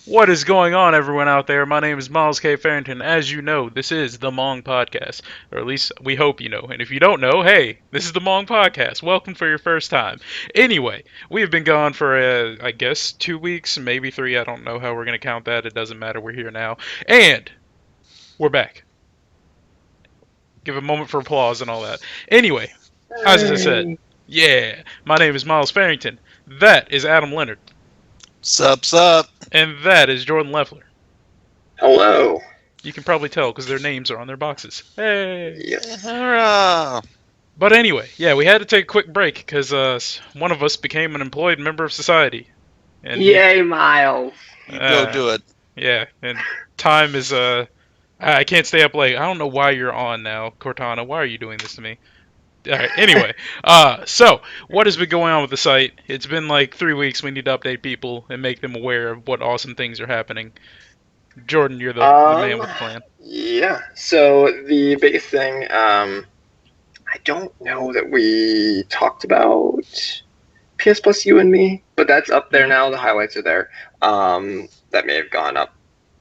What is going on, everyone out there? My name is Myles K. Farrington. As you know, this is the MONG Podcast. Or at least we hope you know. And if you don't know, hey, this is the MONG Podcast. Welcome for your first time. Anyway, we have been gone for, I guess, 2 weeks, maybe 3. I don't know how we're going to count that. It doesn't matter. We're here now. And we're back. Give a moment for applause and all that. Anyway, as I said, Hey. yeah, my name is Myles Farrington. That is Adam Leonard. Sup, sup? And that is Jordan Leffler. Hello. You can probably tell because their names are on their boxes. Hey! Yes. Hurrah! But anyway, yeah, we had to take a quick break because one of us became an employed member of society. And Yay, Myles. You go uh, do it. yeah, and time is, I can't stay up late. I don't know why you're on now, Cortana. Why are you doing this to me? Alright, anyway, so, what has been going on with the site? It's been like 3 weeks. We need to update people and make them aware of what awesome things are happening. Jordan, you're the man Um, with the plan. yeah. So the biggest thing, I don't know that we talked about PS Plus You and Me, but that's up there now. The highlights are there. That may have gone up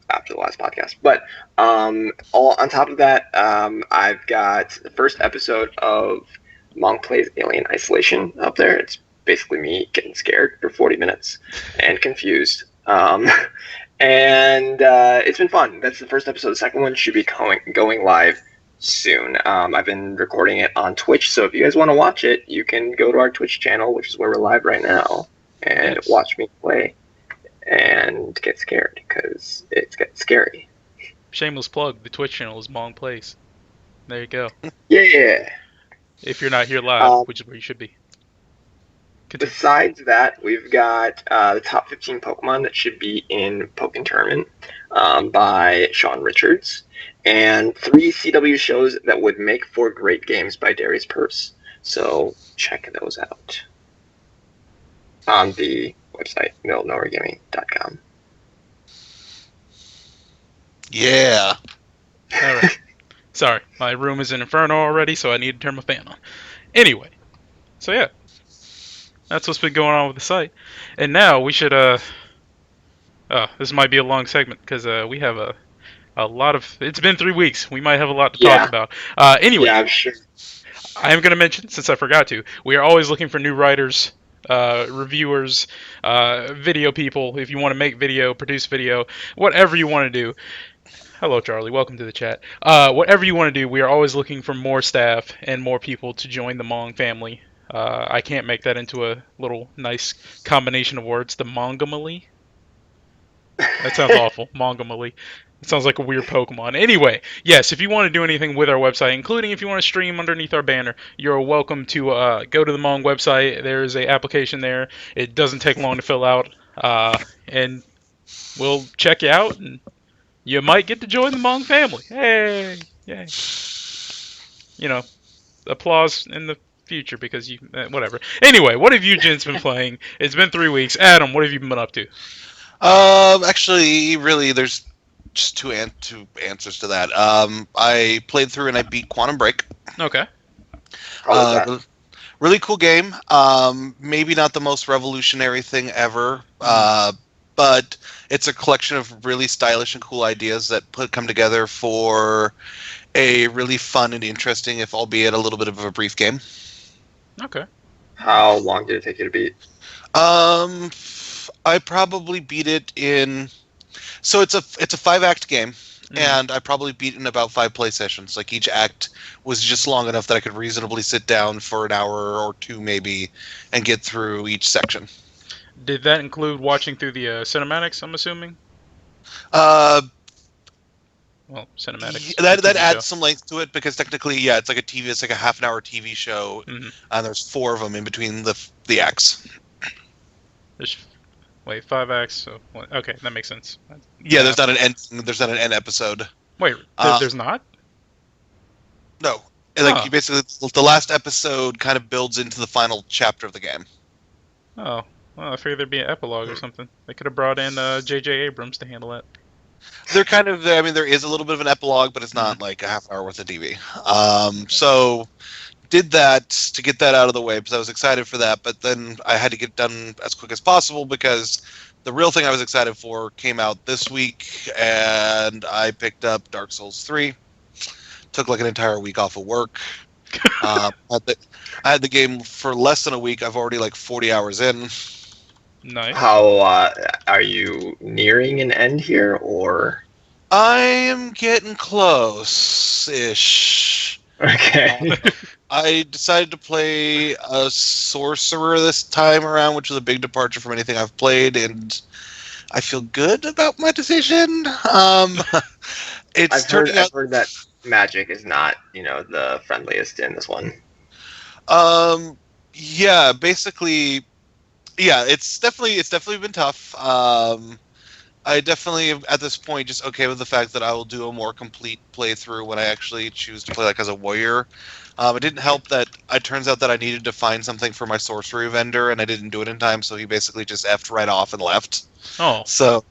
after the last podcast, but all on top of that, I've got the first episode of Monk Plays Alien Isolation up there. It's basically me getting scared for 40 minutes and confused. And it's been fun. That's the first episode. The second one should be going live soon. I've been recording it on Twitch, so if you guys want to watch it, you can go to our Twitch channel, which is where we're live right now, and Yes. watch me play and get scared, because it's getting scary. Shameless plug, the Twitch channel is Mong Plays. There you go. Yeah. If you're not here live, Um, which is where you should be. Continue. Besides that, we've got the top 15 Pokemon that should be in Pokken Tournament by Sean Richards, and 3 CW shows that would make for great games by Darius Purse. So check those out on the website, middlenowheregaming.com. Yeah. Alright. Sorry, my room is an inferno already, so I need to turn my fan on. Anyway, so yeah. That's what's been going on with the site. And now we should, this might be a long segment, because we have a lot of, it's been 3 weeks. We might have a lot to talk Yeah. about. Anyway, Yeah, I'm sure. I am going to mention, since I forgot to, we are always looking for new writers, reviewers, video people. If you want to make video, produce video, whatever you want to do. Hello, Charlie. Welcome to the chat. Whatever you want to do, we are always looking for more staff and more people to join the Mong family. I can't make that into a little nice combination of words. The Mongamally? That sounds awful. Mongamally. It sounds like a weird Pokemon. Anyway, yes, if you want to do anything with our website, including if you want to stream underneath our banner, you're welcome to go to the Mong website. There is a application there. It doesn't take long to fill out, and we'll check you out, and you might get to join the Mong family. Hey, yay! You know, applause in the future because you whatever. Anyway, what have you gents been playing? It's been 3 weeks. Adam, what have you been up to? Actually, really, there's just two answers to that. I played through and I beat Quantum Break. Okay. How was that? Really cool game. Maybe not the most revolutionary thing ever, but it's a collection of really stylish and cool ideas that come together for a really fun and interesting, if albeit a little bit of a brief game. Okay. How long did it take you to beat? I probably beat it in. So it's a 5-act game, and I probably beat it in about 5 play sessions. Like each act was just long enough that I could reasonably sit down for an hour or 2 maybe, and get through each section. Did that include watching through the cinematics? I'm assuming. Uh, Well, cinematics. that TV adds show. some length to it because technically, yeah, it's like a TV. It's like a half-an-hour TV show, Mhm. and there's 4 of them in between the acts. Wait, 5 acts. So okay, that makes sense. Yeah, there's not an end. There's not an end episode. Wait, Uh, there's not. No, like Huh. you basically, the last episode kind of builds into the final chapter of the game. Oh, well, I figured there'd be an epilogue or something. They could have brought in J.J. Abrams to handle that. They're kind of, I mean, there is a little bit of an epilogue, but it's not like a half hour worth of TV. So did that to get that out of the way because I was excited for that, but then I had to get done as quick as possible because the real thing I was excited for came out this week, and I picked up Dark Souls 3. Took like an entire week off of work. I had the game for less than a week. I've already like 40 hours in. Nice. How are you nearing an end here, or? I am getting close-ish. Okay. I decided to play a sorcerer this time around, which was a big departure from anything I've played, and I feel good about my decision. It's turning out. I've heard that magic is not, the friendliest in this one. Yeah, basically, yeah, it's definitely been tough. I definitely am at this point just okay with the fact that I will do a more complete playthrough when I actually choose to play like as a warrior. It didn't help that it turns out that I needed to find something for my sorcery vendor, and I didn't do it in time, so he basically just effed right off and left. Oh. So,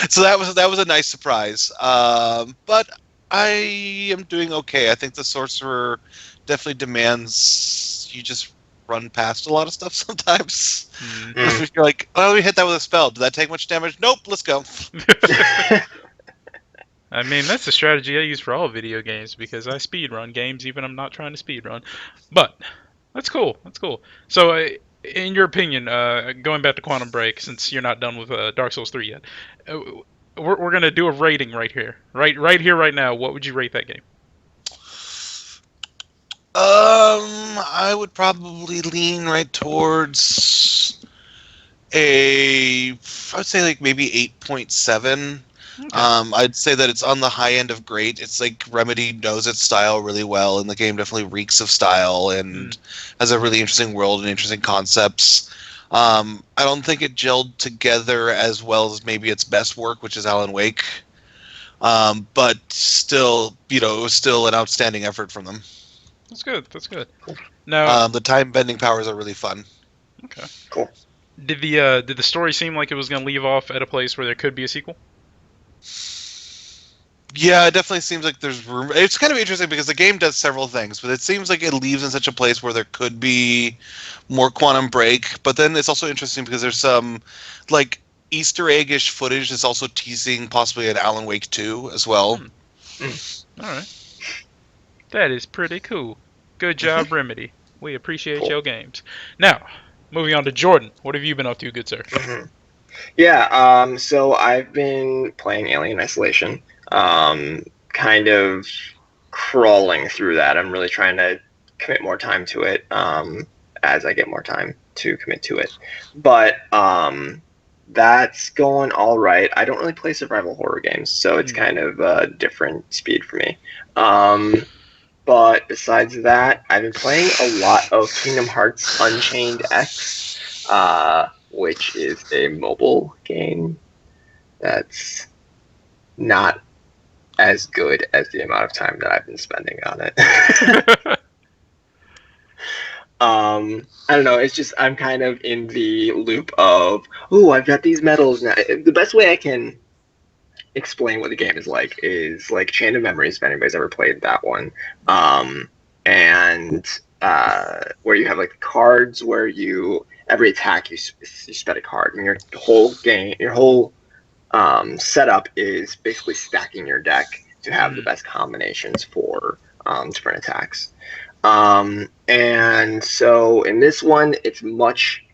so that was a nice surprise. But I am doing okay. I think the sorcerer definitely demands you just run past a lot of stuff sometimes. Mm. You're like, oh, let me hit that with a spell. Did that take much damage? Nope. Let's go. I mean, that's the strategy I use for all video games because I speedrun games even I'm not trying to speedrun. But that's cool. That's cool. So, in your opinion, going back to Quantum Break, since you're not done with Dark Souls 3 yet, we're gonna do a rating right here, right here, right now. What would you rate that game? I would probably lean right towards I would say like maybe 8.7. Okay. I'd say that it's on the high end of great. It's like Remedy knows its style really well, and the game definitely reeks of style and has a really interesting world and interesting concepts. I don't think it gelled together as well as maybe its best work, which is Alan Wake. But still, it was still an outstanding effort from them. That's good. That's good. Now, The time bending powers are really fun. okay. Cool. Did the story seem like it was gonna leave off at a place where there could be a sequel? Yeah, it definitely seems like there's room. It's kind of interesting because the game does several things, but it seems like it leaves in such a place where there could be more Quantum Break. But then it's also interesting because there's some like Easter egg-ish footage that's also teasing possibly an Alan Wake 2 as well. All right. That is pretty cool. Good job, Remedy. We appreciate Cool. your games. Now, moving on to Jordan. What have you been up to, good sir? Yeah, so I've been playing Alien Isolation, kind of crawling through that. I'm really trying to commit more time to it as I get more time to commit to it. But that's going all right. I don't really play survival horror games, so it's kind of a different speed for me. But besides that, I've been playing a lot of Kingdom Hearts Unchained X, which is a mobile game that's not as good as the amount of time that I've been spending on it. I don't know. It's just I'm kind of in the loop of, I've got these medals now. The best way I can explain what the game is like Chain of Memories, if anybody's ever played that one. And where you have like the cards where every attack you spend a card, and your whole setup is basically stacking your deck to have the best combinations for different attacks. And so in this one, it's much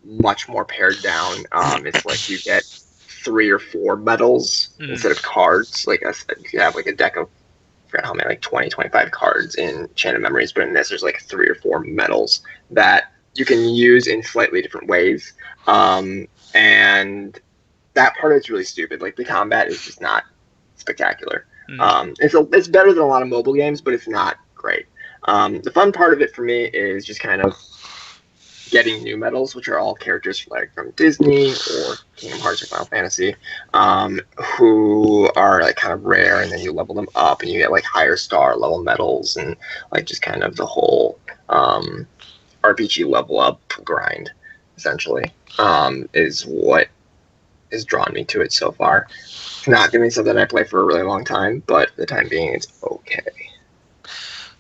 more pared down. It's like you get 3 or 4 medals instead of cards. Like you have like a deck of, I forgot how many, like 20, 25 cards in Chain of Memories, but in this there's like 3 or 4 medals that you can use in slightly different ways. And that part is really stupid. Like the combat is just not spectacular. It's better than a lot of mobile games, but it's not great. The fun part of it for me is just kind of getting new medals, which are all characters like from Disney or Kingdom Hearts or Final Fantasy, who are like kind of rare, and then you level them up and you get like higher star level medals, and like just kind of the whole RPG level up grind, essentially, is what has drawn me to it so far. It's not going to be something I play for a really long time, but for the time being, it's okay.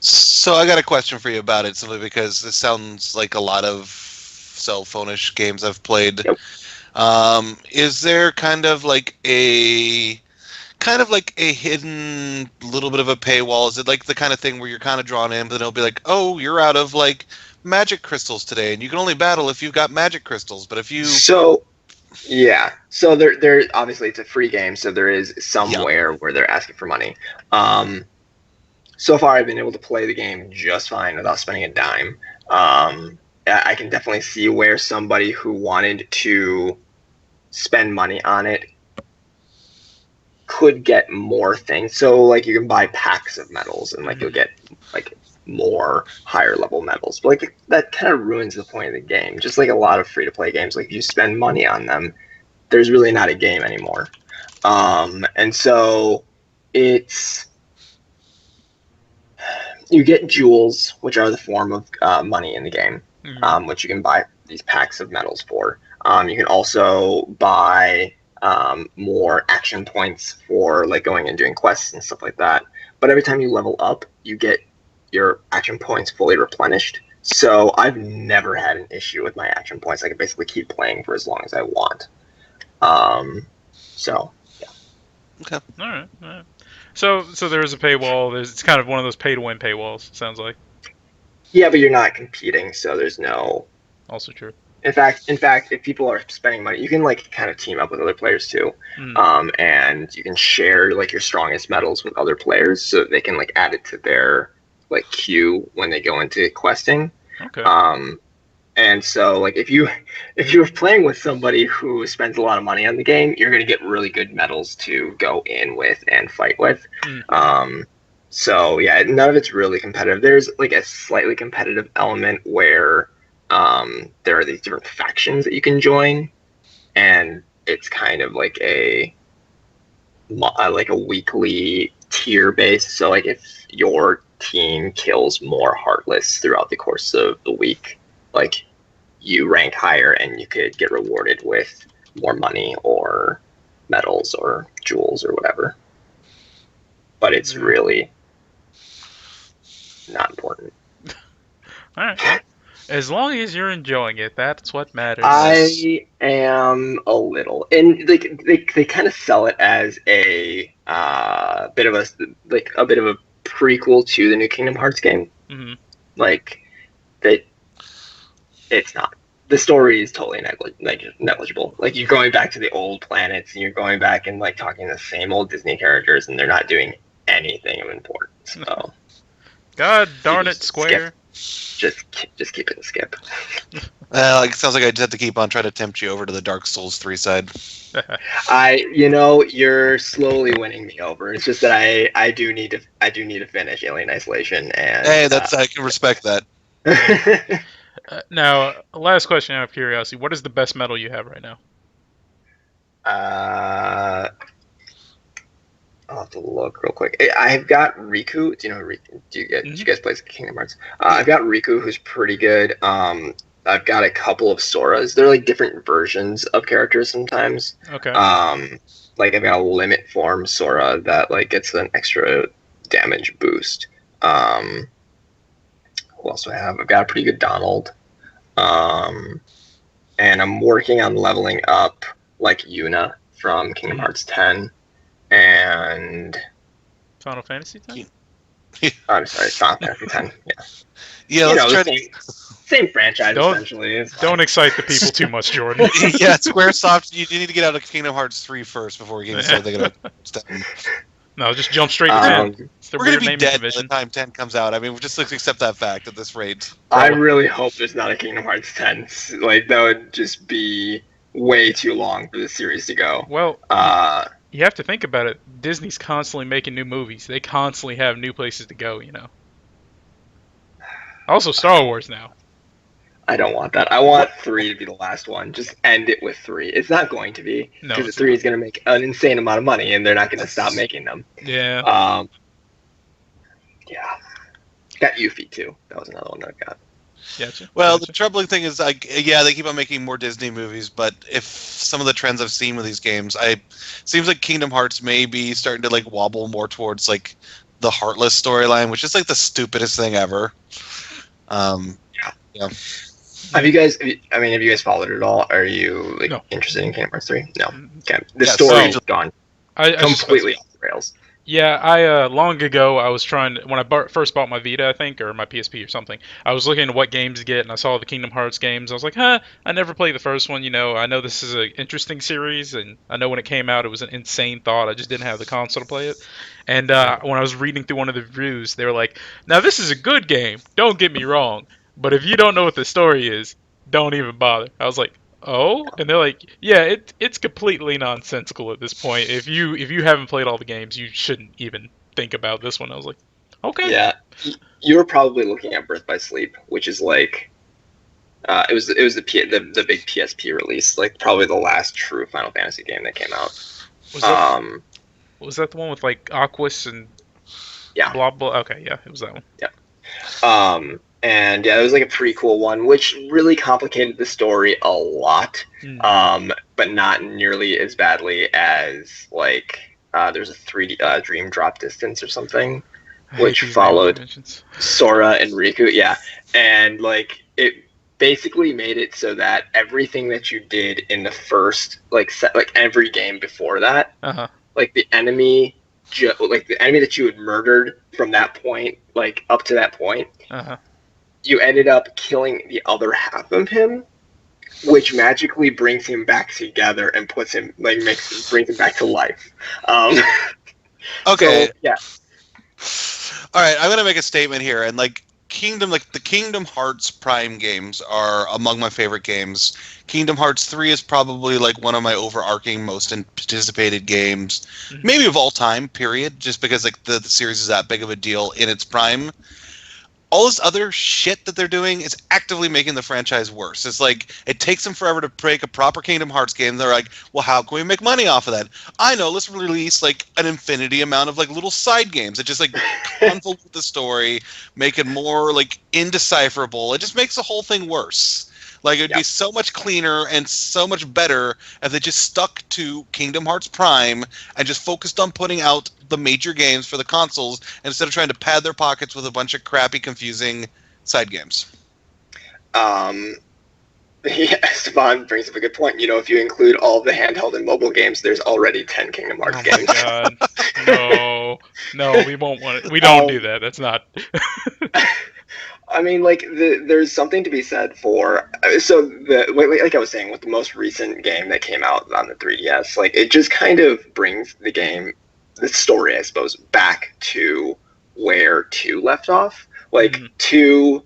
So I got a question for you about it, simply because this sounds like a lot of cell phone-ish games I've played. Yep. Is there kind of like a hidden little bit of a paywall? Is it like the kind of thing where you're kind of drawn in, but then it'll be like, oh, you're out of like magic crystals today, and you can only battle if you've got magic crystals. But if you So there obviously it's a free game, so there is somewhere where they're asking for money. So far I've been able to play the game just fine without spending a dime. I can definitely see where somebody who wanted to spend money on it could get more things. So like you can buy packs of medals and like you'll get like more higher level medals. But like that kind of ruins the point of the game. Just like a lot of free to play games, like if you spend money on them, there's really not a game anymore. And so it's you get jewels, which are the form of money in the game, which you can buy these packs of medals for. You can also buy more action points for like going and doing quests and stuff like that. But every time you level up, you get your action points fully replenished. So I've never had an issue with my action points. I can basically keep playing for as long as I want. So yeah. Okay. All right. So there is a paywall. It's kind of one of those pay-to-win paywalls. Sounds like. Yeah, but you're not competing, so there's no. Also true. In fact, if people are spending money, you can like kind of team up with other players too, and you can share like your strongest medals with other players, so they can like add it to their like queue when they go into questing. Okay. And so like if you're playing with somebody who spends a lot of money on the game, you're gonna get really good medals to go in with and fight with. So yeah, none of it's really competitive. There's like a slightly competitive element where there are these different factions that you can join, and it's kind of like a weekly tier base. So like if your team kills more Heartless throughout the course of the week, like you rank higher and you could get rewarded with more money or medals or jewels or whatever. But it's really not important. All right. Well, as long as you're enjoying it, that's what matters. I am a little, and they kind of sell it as a bit of a prequel to the new Kingdom Hearts game. Like that, it's not. The story is totally negligible. Like you're going back to the old planets, and you're going back and like talking to the same old Disney characters, and they're not doing anything of importance. So, God darn it, Square. Just keep it and skip. Well, it sounds like I just have to keep on trying to tempt you over to the Dark Souls 3 side. You're slowly winning me over. It's just that I do need to finish Alien Isolation, and hey, I can respect that. Now, last question out of curiosity: what is the best medal you have right now? I'll have to look real quick. I've got Riku. Do you know Riku? Do you guys play Kingdom Hearts? I've got Riku, who's pretty good. I've got a couple of Soras. They're like different versions of characters sometimes. Okay. Like I've got a limit form Sora that like gets an extra damage boost. Who else do I have? I've got a pretty good Donald. And I'm working on leveling up like Yuna from Kingdom Hearts 10. And Final Fantasy 10? I'm sorry, Final Fantasy 10. Yeah. Yeah, let's try to same franchise essentially. Don't excite the people too much, Jordan. Yeah, SquareSoft. You need to get out of Kingdom Hearts 3 first before you can start thinking about stuff. No, just jump straight to 10. We're gonna be dead by the time 10 comes out. I mean, we just accept that fact at this rate. I really hope there's not a Kingdom Hearts 10. Like that would just be way too long for the series to go. Well, you have to think about it. Disney's constantly making new movies. They constantly have new places to go, you know. Also, Star Wars now. I don't want that. I want 3 to be the last one. Just end it with 3. It's not going to be. Because 3 is going to make an insane amount of money, and they're not going to stop making them. Yeah. Yeah. Got Yuffie, too. That was another one that I got. Gotcha. Well, the troubling thing is, they keep on making more Disney movies, but if some of the trends I've seen with these games, seems like Kingdom Hearts may be starting to like wobble more towards like the Heartless storyline, which is like the stupidest thing ever. Yeah. Have you guys? Have you guys followed it at all? Are you like No. interested in Kingdom Hearts 3? No. Mm, Okay. The Yeah, story's so- gone I just completely off the rails. Yeah, I long ago I was trying to, when I first bought my Vita, I think, or my PSP or something. I was looking at what games to get, and I saw the Kingdom Hearts games. I was like, huh, I never played the first one. I know this is an interesting series, and I know when it came out, it was an insane thought. I just didn't have the console to play it. And when I was reading through one of the reviews, they were like, now this is a good game. Don't get me wrong, but if you don't know what the story is, don't even bother. I was like, oh, and they're like, yeah, it's completely nonsensical at this point. If you haven't played all the games, you shouldn't even think about this one. I was like, okay. Yeah, you were probably looking at Birth by Sleep, which is like, it was the big PSP release, like probably the last true Final Fantasy game that came out. Was that Um, was that the one with like Aquas and yeah, blah blah? Okay, yeah, it was that one. and yeah, it was like a prequel one, which really complicated the story a lot, but not nearly as badly as like there's a 3D Dream Drop Distance or something, I hate which these followed dimensions. Sora and Riku. Yeah, and like it basically made it so that everything that you did in the first like every game before that, Uh-huh. like the enemy. Like the enemy that you had murdered from that point, like up to that point, Uh-huh. you ended up killing the other half of him, which magically brings him back together and puts him brings him back to life. Okay. So, yeah. All right, I'm gonna make a statement here, and like the Kingdom Hearts Prime games are among my favorite games. Kingdom Hearts 3 is probably like one of my overarching most anticipated games, maybe of all time. Period. Just because like the series is that big of a deal in its prime. All this other shit that they're doing is actively making the franchise worse. It's like it takes them forever to make a proper Kingdom Hearts game. They're like, well, how can we make money off of that? I know, let's release like an infinity amount of like little side games that just like convolute the story, make it more like indecipherable. It just makes the whole thing worse. Like it'd be so much cleaner and so much better if they just stuck to Kingdom Hearts Prime and just focused on putting out the major games for the consoles instead of trying to pad their pockets with a bunch of crappy, confusing side games. Stefan brings up a good point. If you include all of the handheld and mobile games, there's already 10 Kingdom Hearts Oh my games. god. No, we won't want it. We don't do that. That's not. I mean, like there's something to be said for like I was saying with the most recent game that came out on the 3DS, like it just kind of brings the story, I suppose, back to where 2 left off. Like 2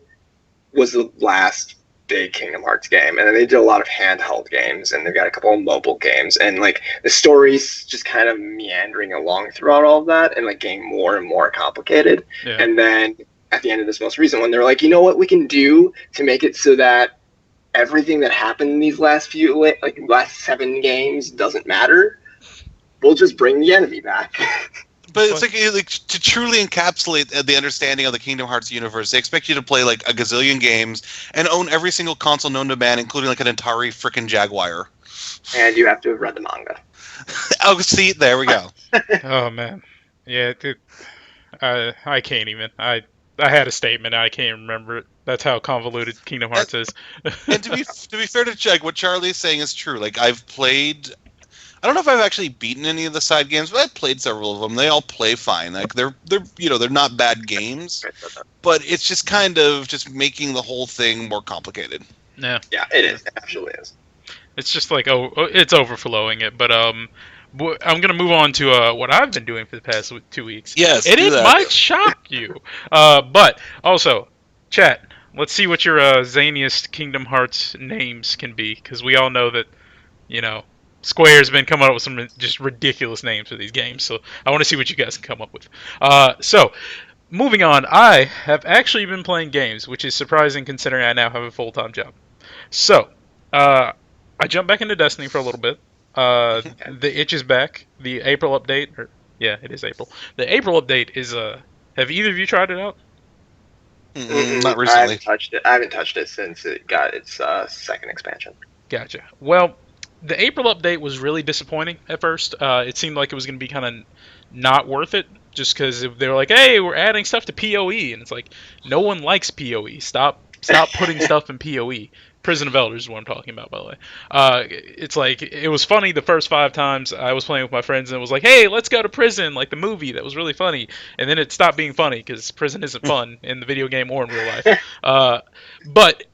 was the last big Kingdom Hearts game, and then they did a lot of handheld games, and they've got a couple of mobile games, and like the story's just kind of meandering along throughout all of that, and like getting more and more complicated, and then at the end of this most recent one, they're like, you know what we can do to make it so that everything that happened in these last 7 games doesn't matter. We'll just bring the enemy back. But it's like to truly encapsulate the understanding of the Kingdom Hearts universe, they expect you to play like a gazillion games and own every single console known to man, including like an Atari frickin' Jaguar. And you have to have read the manga. Oh, see, there we go. Oh man, yeah. I can't even. I had a statement. I can't remember it. That's how convoluted Kingdom Hearts is. And to be fair to Chegg, what Charlie is saying is true. Like I've played. I don't know if I've actually beaten any of the side games, but I've played several of them. They all play fine. Like they're not bad games, but it's just kind of just making the whole thing more complicated. Yeah. Yeah, it is. It absolutely is. It's just like it's overflowing it. But I'm gonna move on to what I've been doing for the past 2 weeks. Yes, it might shock you. But also, chat. Let's see what your zaniest Kingdom Hearts names can be, because we all know that Square's been coming up with some just ridiculous names for these games, so I want to see what you guys can come up with. So, moving on, I have actually been playing games, which is surprising considering I now have a full-time job. So, I jumped back into Destiny for a little bit. The itch is back. The April update, it is April. The April update is, have either of you tried it out? Not recently. I haven't touched it since it got its second expansion. Gotcha. Well, the April update was really disappointing at first. It seemed like it was going to be kind of not worth it, just because they were like, hey, we're adding stuff to PoE. And it's like, no one likes PoE. Stop stop putting stuff in PoE. Prison of Elders is what I'm talking about, by the way. It's like, it was funny the first 5 times I was playing with my friends, and it was like, hey, let's go to prison, like the movie. That was really funny. And then it stopped being funny, because prison isn't fun in the video game or in real life. But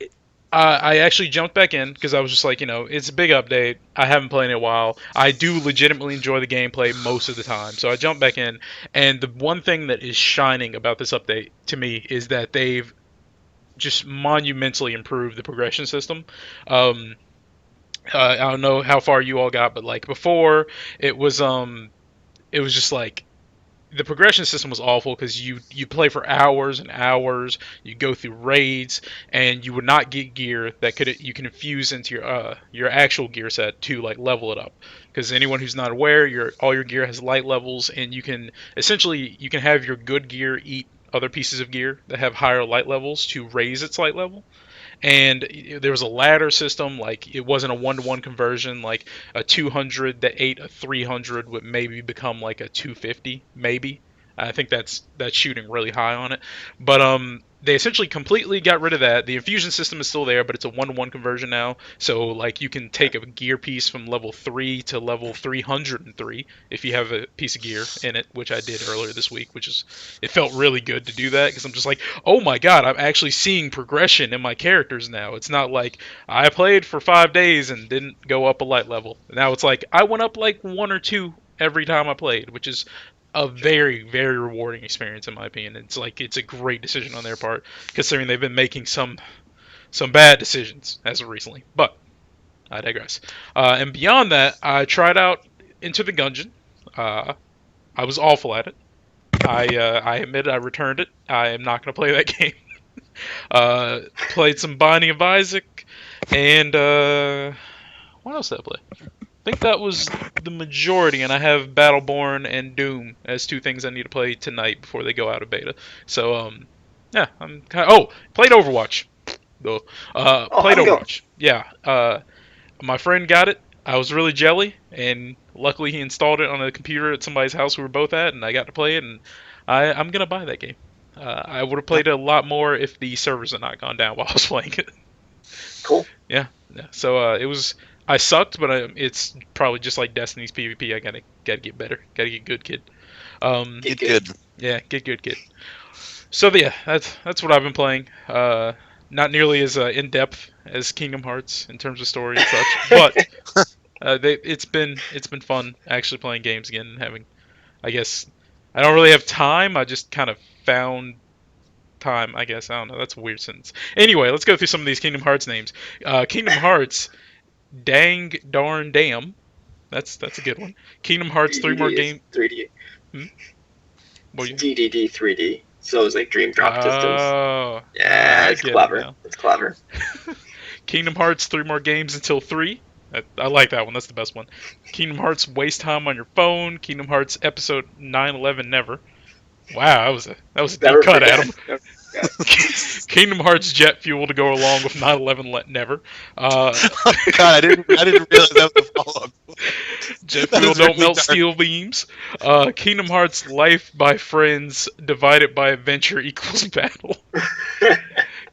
I actually jumped back in, because I was just like, it's a big update. I haven't played in a while. I do legitimately enjoy the gameplay most of the time. So I jumped back in, and the one thing that is shining about this update to me is that they've just monumentally improved the progression system. I don't know how far you all got, but like before, it was just like the progression system was awful, because you play for hours and hours, you go through raids, and you would not get gear that you can infuse into your actual gear set to like level it up. Because anyone who's not aware, all your gear has light levels, and you can have your good gear eat other pieces of gear that have higher light levels to raise its light level. And there was a ladder system. Like, it wasn't a 1-to-1 conversion. Like, a 200 that ate a 300 would maybe become like a 250, maybe. I think that's shooting really high on it. But they essentially completely got rid of that. The infusion system is still there, but it's a 1-to-1 conversion now. So like, you can take a gear piece from level 3 to level 303 if you have a piece of gear in it, which I did earlier this week. It felt really good to do that, because I'm just like, oh my god, I'm actually seeing progression in my characters now. It's not like I played for 5 days and didn't go up a light level. Now it's like I went up like 1 or 2 every time I played, which is a very, very rewarding experience in my opinion. It's a great decision on their part, considering they've been making some bad decisions as of recently. But I digress. And beyond that, I tried out Into the Gungeon. I was awful at it. I admit I returned it. I am not going to play that game. Played some Binding of Isaac, and what else did I play? I think that was the majority, and I have Battleborn and Doom as 2 things I need to play tonight before they go out of beta. So, yeah, I'm kind of... Oh, played Overwatch. Though. Played Overwatch. Yeah. My friend got it. I was really jelly, and luckily he installed it on a computer at somebody's house we were both at, and I got to play it, and I'm going to buy that game. I would have played it a lot more if the servers had not gone down while I was playing it. Cool. Yeah. So it was... I sucked, but it's probably just like Destiny's PvP. I gotta get better. Gotta get good, kid. Get good. Yeah, get good, kid. So yeah, that's what I've been playing. Not nearly as in depth as Kingdom Hearts in terms of story and such, but it's been fun actually playing games again and having. I guess I don't really have time. I just kind of found time. I guess I don't know. That's a weird sentence. Anyway, let's go through some of these Kingdom Hearts names. Kingdom Hearts. Dang darn damn. That's a good one. Kingdom Hearts 3 more games. 3D. What It's DDD 3D. So it's like Dream Drop Distance. Oh. Yeah, it's clever. It's clever. Kingdom Hearts 3 more games until 3. I like that one. That's the best one. Kingdom Hearts Waste Time on Your Phone. Kingdom Hearts Episode 911 Never. Wow, that was a deep cut, Adam. Kingdom Hearts Jet Fuel to go along with 9/11 Never. God, I didn't realize that was a follow-up. Jet Fuel don't really melt steel beams. Kingdom Hearts Life by Friends divided by Adventure equals Battle.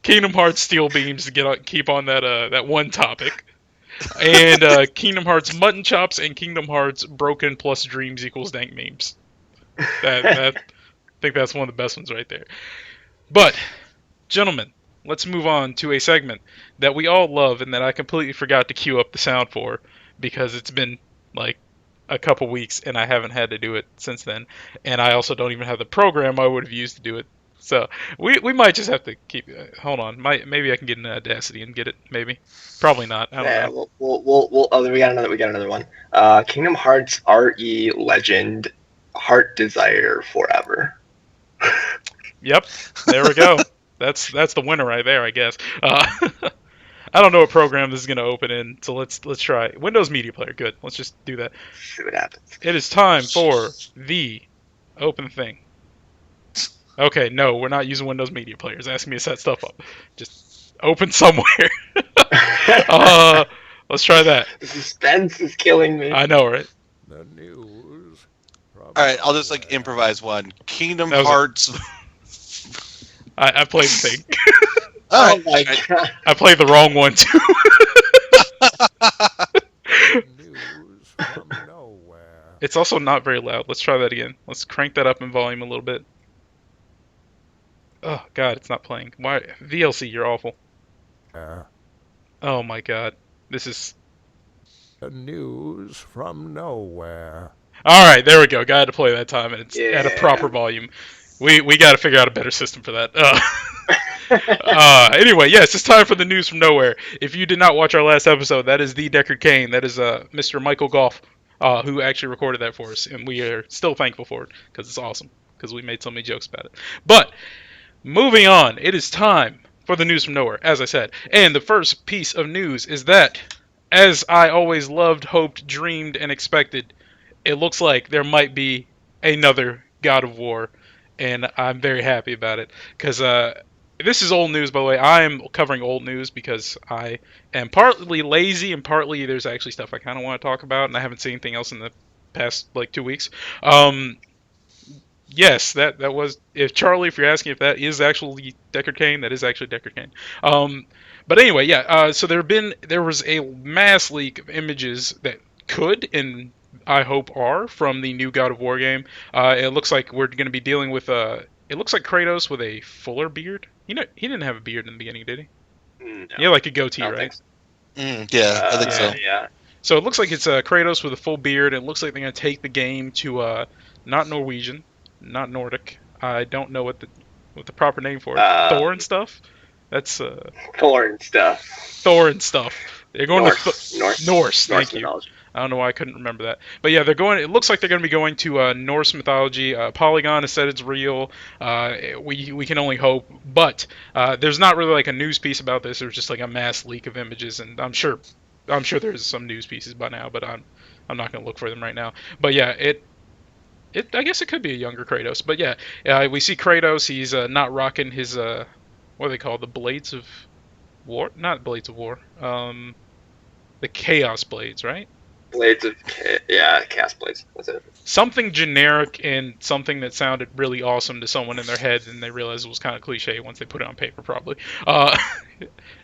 Kingdom Hearts Steel Beams to keep on that one topic. And Kingdom Hearts Mutton Chops and Kingdom Hearts Broken plus Dreams equals Dank Memes. I think that's one of the best ones right there. But, gentlemen, let's move on to a segment that we all love and that I completely forgot to queue up the sound for because it's been like a couple weeks and I haven't had to do it since then. And I also don't even have the program I would have used to do it. So we might just have to keep. Hold on, maybe I can get an Audacity and get it. Maybe, probably not. I don't know. We'll we got another one. Kingdom Hearts RE Legend Heart Desire Forever. Yep, there we go. That's the winner right there, I guess. I don't know what program this is going to open in, so let's try it. Windows Media Player. Good. Let's just do that. See what happens. It is time for the open thing. Okay, no, we're not using Windows Media Player. It's asking me to set stuff up. Just open somewhere. Let's try that. The suspense is killing me. I know, right? The news. All right, I'll just improvise one. Kingdom Hearts. I played the thing. All right. Oh my god. I played the wrong one too. News from nowhere. It's also not very loud. Let's try that again. Let's crank that up in volume a little bit. Oh god, it's not playing. Why VLC? You're awful. Oh my god, this is. News from nowhere. All right, there we go. Got to play that time, and it's at a Yeah. proper volume. We got to figure out a better system for that. Anyway, yes, it's time for the news from nowhere. If you did not watch our last episode, that is the Deckard Cain. That is Mr. Michael Goff, who actually recorded that for us, and we are still thankful for it because it's awesome. Because we made so many jokes about it. But moving on, it is time for the news from nowhere, as I said. And the first piece of news is that, as I always loved, hoped, dreamed, and expected, it looks like there might be another God of War, and I'm very happy about it because this is old news, by the way. I am covering old news because I am partly lazy and partly there's actually stuff I kind of want to talk about, and I haven't seen anything else in the past like 2 weeks. Yes, that was, if Charlie, if you're asking if that is actually Deckard Cain, that is actually Deckard Cain. But anyway, yeah. So there was a mass leak of images that could and I hope are from the new God of War game. It looks like we're going to be dealing with it looks like Kratos with a fuller beard. He didn't have a beard in the beginning, did he? No, Yeah, like a goatee, I don't right? think so. Yeah, I think so. Yeah. So it looks like it's Kratos with a full beard. And it looks like they're going to take the game to not Norwegian, not Nordic. I don't know what the proper name for it. Thor and stuff. That's Thor and stuff. Thor and stuff. They're going Norse. to Norse. Thank you. Mythology. I don't know why I couldn't remember that, but yeah, they're going. It looks like they're going to be going to Norse mythology. Polygon has said it's real. We can only hope, but there's not really like a news piece about this. There's just like a mass leak of images, and I'm sure there's some news pieces by now, but I'm not going to look for them right now. But yeah, I guess it could be a younger Kratos, but yeah, we see Kratos. He's not rocking his what are they called? The Blades of War? Not Blades of War. The Chaos Blades, right? Blades of cast blades. That's it. Something generic and something that sounded really awesome to someone in their head, and they realized it was kind of cliche once they put it on paper, probably.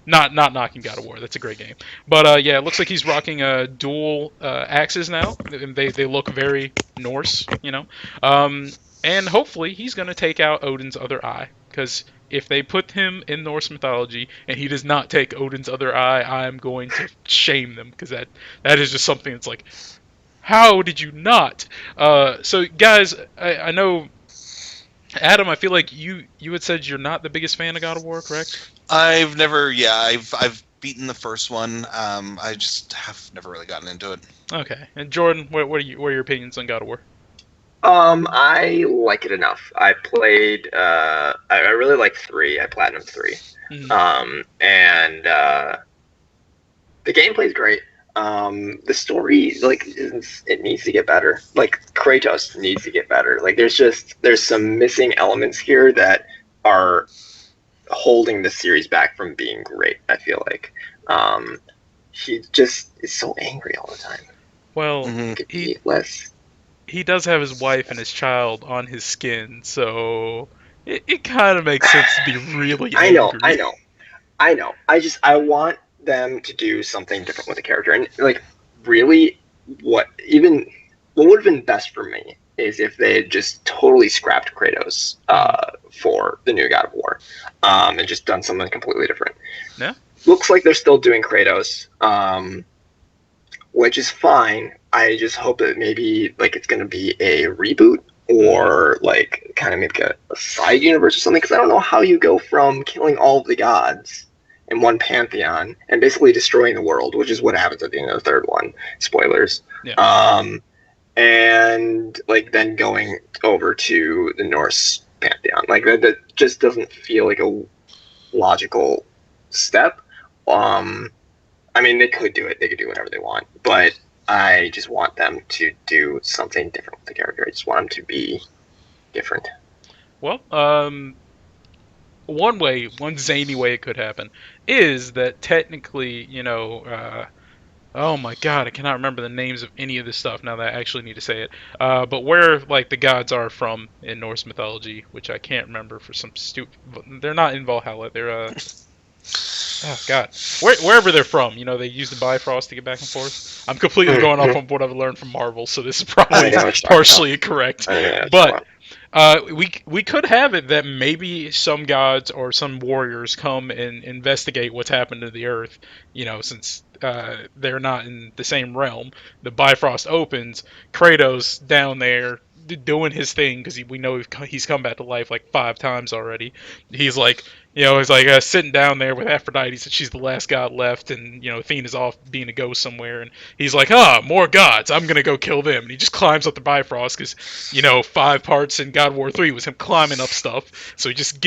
Not knocking God of War. That's a great game. But yeah, it looks like he's rocking dual axes now, and they look very Norse, you know. And hopefully he's going to take out Odin's other eye, because if they put him in Norse mythology and he does not take Odin's other eye, I'm going to shame them, because that is just something that's like, how did you not? So guys, I know, Adam, I feel like you had said you're not the biggest fan of God of War, correct? I've beaten the first one. I just have never really gotten into it. Okay. And Jordan, what are your opinions on God of War? I like it enough. I played. I really like 3. I platinum 3. Mhm. And the gameplay's great. The story, like, it needs to get better. Like, Kratos needs to get better. Like, there's some missing elements here that are holding the series back from being great. I feel like he just is so angry all the time. Well, Could be less. he does have his wife and his child on his skin, so it kind of makes sense to be really angry. I know. I want them to do something different with the character. And, like, really, what would have been best for me is if they had just totally scrapped Kratos for the new God of War, and just done something completely different. Yeah. Looks like they're still doing Kratos, which is fine. I just hope that maybe, like, it's going to be a reboot, or like kind of make a side universe or something, because I don't know how you go from killing all of the gods in one pantheon and basically destroying the world, which is what happens at the end of the third one. Spoilers. Yeah. And like then going over to the Norse pantheon, like that just doesn't feel like a logical step. I mean, they could do it. They could do whatever they want, but I just want them to do something different with the character. I just want them to be different. Well, one zany way it could happen is that technically, oh my god, I cannot remember the names of any of this stuff now that I actually need to say it. But where, like, the gods are from in Norse mythology, which I can't remember for some stupid... They're not in Valhalla. They're, Oh God, wherever they're from, they use the Bifrost to get back and forth. I'm completely going off on what I've learned from Marvel, so this is I probably think I know what you're talking partially incorrect. about. I think I know what you're But talking about. we could have it that maybe some gods or some warriors come and investigate what's happened to the Earth. Since they're not in the same realm, the Bifrost opens. Kratos down there doing his thing because we know he's come back to life like 5 times already. He's like. He's like sitting down there with Aphrodite, since she's the last god left, and Athena's off being a ghost somewhere, and he's like, more gods, I'm gonna go kill them, and he just climbs up the Bifrost because 5 parts in God of War 3 was him climbing up stuff. So he just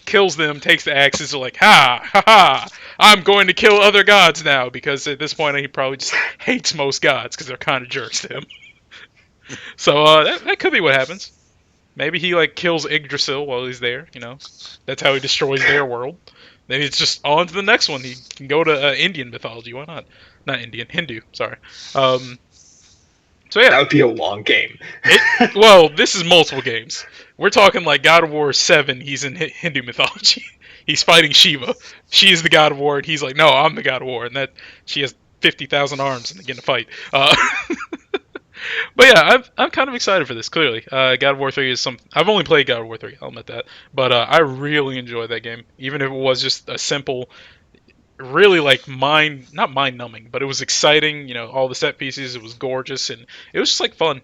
kills them, takes the axes, they're like, ha, I'm going to kill other gods now, because at this point he probably just hates most gods because they're kind of jerks to him. So that could be what happens. Maybe he kills Yggdrasil while he's there. That's how he destroys their world. Then it's just on to the next one. He can go to Indian mythology. Why not? Not Indian, Hindu. Sorry. So yeah, That would be a long game. well, this is multiple games. We're talking like God of War 7. He's in Hindu mythology. He's fighting Shiva. She is the God of War, and he's like, no, I'm the God of War, and that she has 50,000 arms and they get in a fight. But yeah, I'm kind of excited for this. Clearly, God of War 3 is something. I've only played God of War 3. I'll admit that, but I really enjoyed that game, even if it was just a simple, really not mind numbing, but it was exciting. All the set pieces, it was gorgeous, and it was just fun.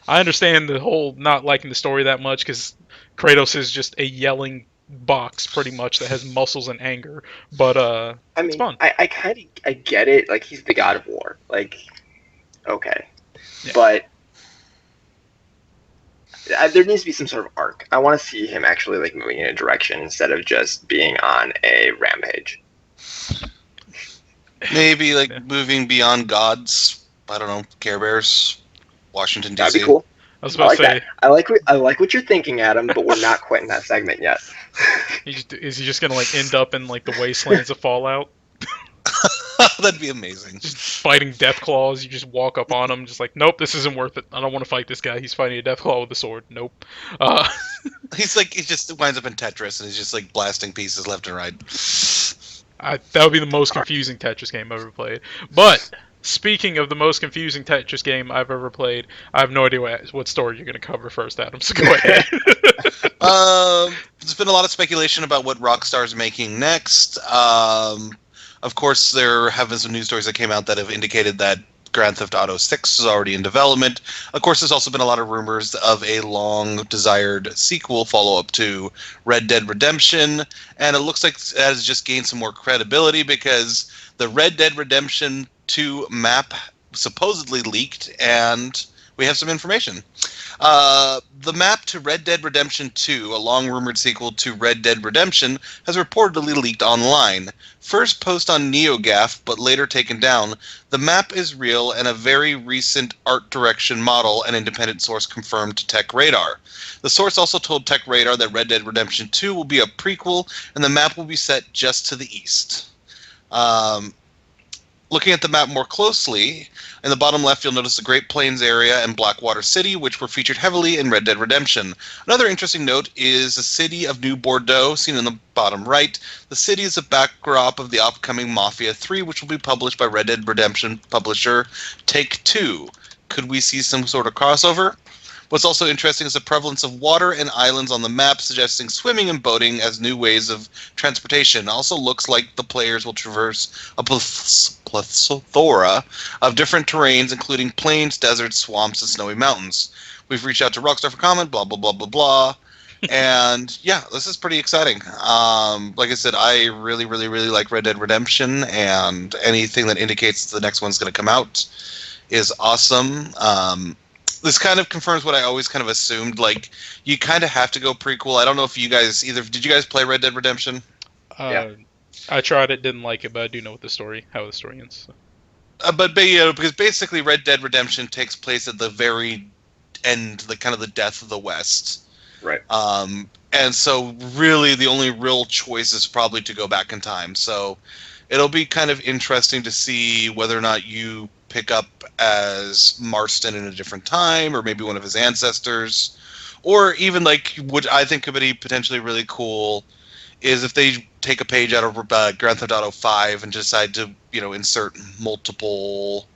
I understand the whole not liking the story that much because Kratos is just a yelling box pretty much that has muscles and anger, but I it's mean, fun. I get it. Like, he's the god of war. Like, okay. Yeah. But there needs to be some sort of arc. I want to see him actually moving in a direction instead of just being on a rampage. Maybe moving beyond gods. I don't know, Care Bears, Washington D.C. That'd be cool. I was I about like to say, that. I like what you're thinking, Adam, but we're not quite in that segment yet. is he just gonna end up in the wastelands of Fallout? That'd be amazing. Just fighting death claws. You just walk up on him, just nope, this isn't worth it. I don't want to fight this guy. He's fighting a death claw with a sword. Nope. He just winds up in Tetris and he's just blasting pieces left and right. That would be the most confusing Tetris game I've ever played. But speaking of the most confusing Tetris game I've ever played, I have no idea what story you're going to cover first, Adam. So go ahead. There's been a lot of speculation about what Rockstar's making next. Of course, there have been some news stories that came out that have indicated that Grand Theft Auto 6 is already in development. Of course, there's also been a lot of rumors of a long-desired sequel follow-up to Red Dead Redemption, and it looks like it has just gained some more credibility because the Red Dead Redemption 2 map supposedly leaked, and we have some information. The map to Red Dead Redemption 2, a long-rumored sequel to Red Dead Redemption, has reportedly leaked online. First post on NeoGAF, but later taken down, the map is real and a very recent art direction model, an independent source confirmed to TechRadar. The source also told TechRadar that Red Dead Redemption 2 will be a prequel, and the map will be set just to the east. Looking at the map more closely, in the bottom left you'll notice the Great Plains area and Blackwater City, which were featured heavily in Red Dead Redemption. Another interesting note is the city of New Bordeaux, seen in the bottom right. The city is a backdrop of the upcoming Mafia 3, which will be published by Red Dead Redemption publisher Take-Two. Could we see some sort of crossover? What's also interesting is the prevalence of water and islands on the map, suggesting swimming and boating as new ways of transportation. It also looks like the players will traverse a plethora of different terrains, including plains, deserts, swamps, and snowy mountains. We've reached out to Rockstar for comment, blah, blah, blah, blah, blah. And yeah, this is pretty exciting. Like I said, I really, really, really like Red Dead Redemption, and anything that indicates the next one's going to come out is awesome. This kind of confirms what I always kind of assumed. You kind of have to go prequel. I don't know if you guys did you guys play Red Dead Redemption? Yeah. I tried it, didn't like it, but I do know how the story ends. So. Because basically Red Dead Redemption takes place at the very end, kind of the death of the West. Right. And so really the only real choice is probably to go back in time. So it'll be kind of interesting to see whether or not you pick up as Marston in a different time, or maybe one of his ancestors, or even what I think could be potentially really cool is if they take a page out of Grand Theft Auto 5 and decide to, insert multiple,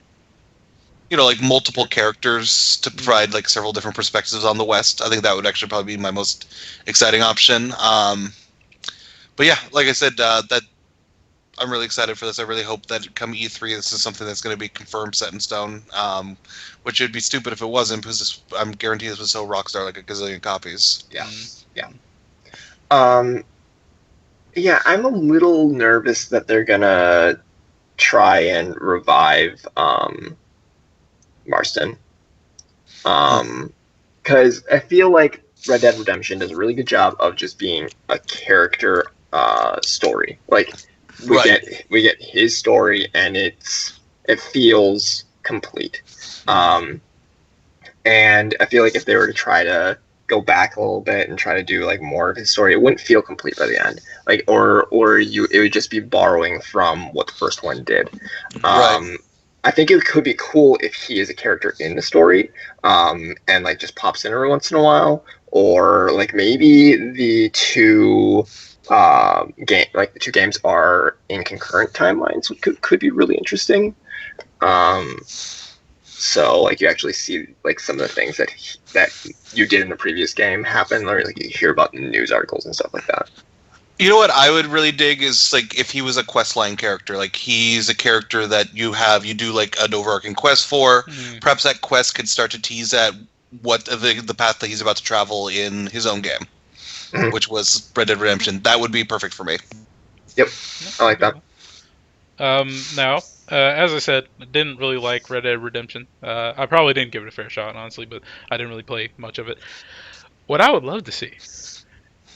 like multiple characters to provide like several different perspectives on the West. I think that would actually probably be my most exciting option. But yeah, like I said, that I'm really excited for this. I really hope that come E3, this is something that's going to be confirmed, set in stone. Which would be stupid if it wasn't, because I'm guaranteed this would sell Rockstar like a gazillion copies. Yeah. Yeah, I'm a little nervous that they're gonna try and revive Marston. Because I feel like Red Dead Redemption does a really good job of just being a character story. Like we get his story, and it feels complete. And I feel like if they were to try to go back a little bit and try to do like more of his story, it wouldn't feel complete by the end. Like it would just be borrowing from what the first one did. Right. I think it could be cool if he is a character in the story, and like just pops in every once in a while, or like maybe the two games are in concurrent timelines, which could be really interesting. So like you actually see like some of the things that you did in the previous game happen, or like you hear about news articles and stuff like that. You know what I would really dig is like if he was a questline character, like he's a character that you do like an overarching quest for. Perhaps that quest could start to tease at what the path that he's about to travel in his own game, which was Red Dead Redemption. That would be perfect for me. Yep, I like that. Now, as I said, I didn't really like Red Dead Redemption. I probably didn't give it a fair shot, honestly, but I didn't really play much of it. What I would love to see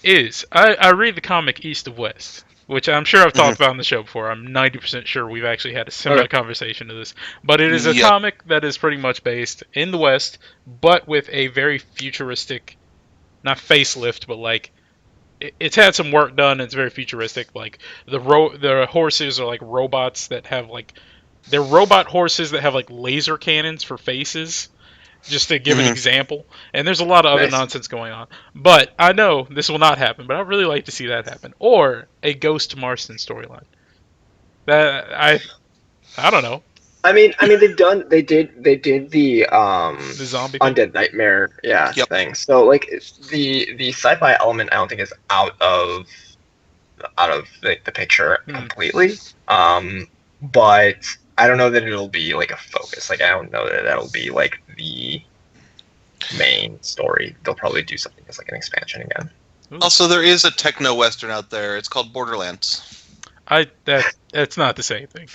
is, I read the comic East of West, which I'm sure I've talked about on the show before. I'm 90% sure we've actually had a similar conversation to this. But it is a comic that is pretty much based in the West, but with a very futuristic, not facelift, but like, it's had some work done. It's very futuristic. Like the horses are like robots that have like, they're robot horses that have like laser cannons for faces, just to give an example. And there's a lot of other nonsense going on. But I know this will not happen. But I'd really like to see that happen, or a Ghost Marston storyline. That I don't know. I mean, they did the zombie thing? Undead Nightmare thing. So like the sci-fi element, I don't think is out of the picture completely. But I don't know that it'll be like a focus. Like I don't know that that'll be like the main story. They'll probably do something as like an expansion again. Also, there is a techno western out there. It's called Borderlands. That's not the same thing.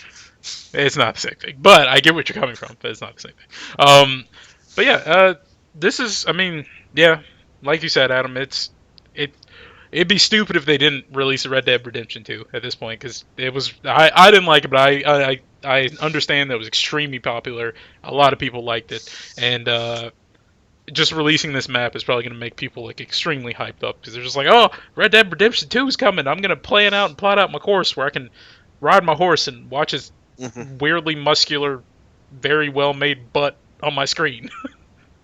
It's not the same thing, but I get what you're coming from. But it's not the same thing. But yeah, this is. I mean, yeah, like you said, Adam. It'd be stupid if they didn't release a Red Dead Redemption 2 at this point, because it was. I didn't like it, but I understand that it was extremely popular. A lot of people liked it, and just releasing this map is probably going to make people like extremely hyped up, because they're just like, oh, Red Dead Redemption 2 is coming. I'm going to plot out my course where I can ride my horse and watch his weirdly muscular, very well made butt on my screen.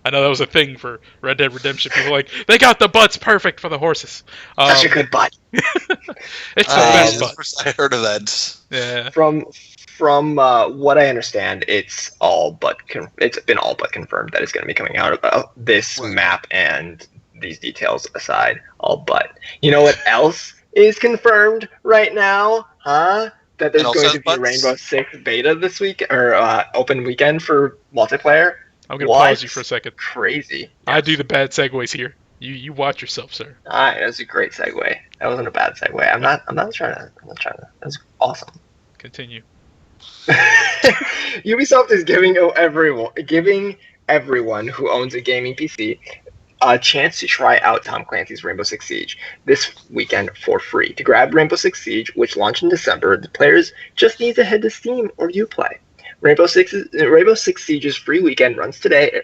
I know that was a thing for Red Dead Redemption. People were like, they got the butts perfect for the horses. Such a good butt. It's the best butt. I heard of that. Yeah. From what I understand, it's been all but confirmed that it's going to be coming out about this map and these details aside. All but. You know what else is confirmed right now? Huh? That there's going to be Rainbow Six beta this week, or open weekend for multiplayer. I'm going to pause you for a second. Crazy. I do the bad segues here. You watch yourself, sir. Alright, that was a great segue. That wasn't a bad segue. I'm not trying to. That was awesome. Continue. Ubisoft is giving everyone who owns a gaming PC a chance to try out Tom Clancy's Rainbow Six Siege this weekend for free. To grab Rainbow Six Siege, which launched in December, the players just need to head to Steam or Uplay. Rainbow Six Siege's free weekend runs today,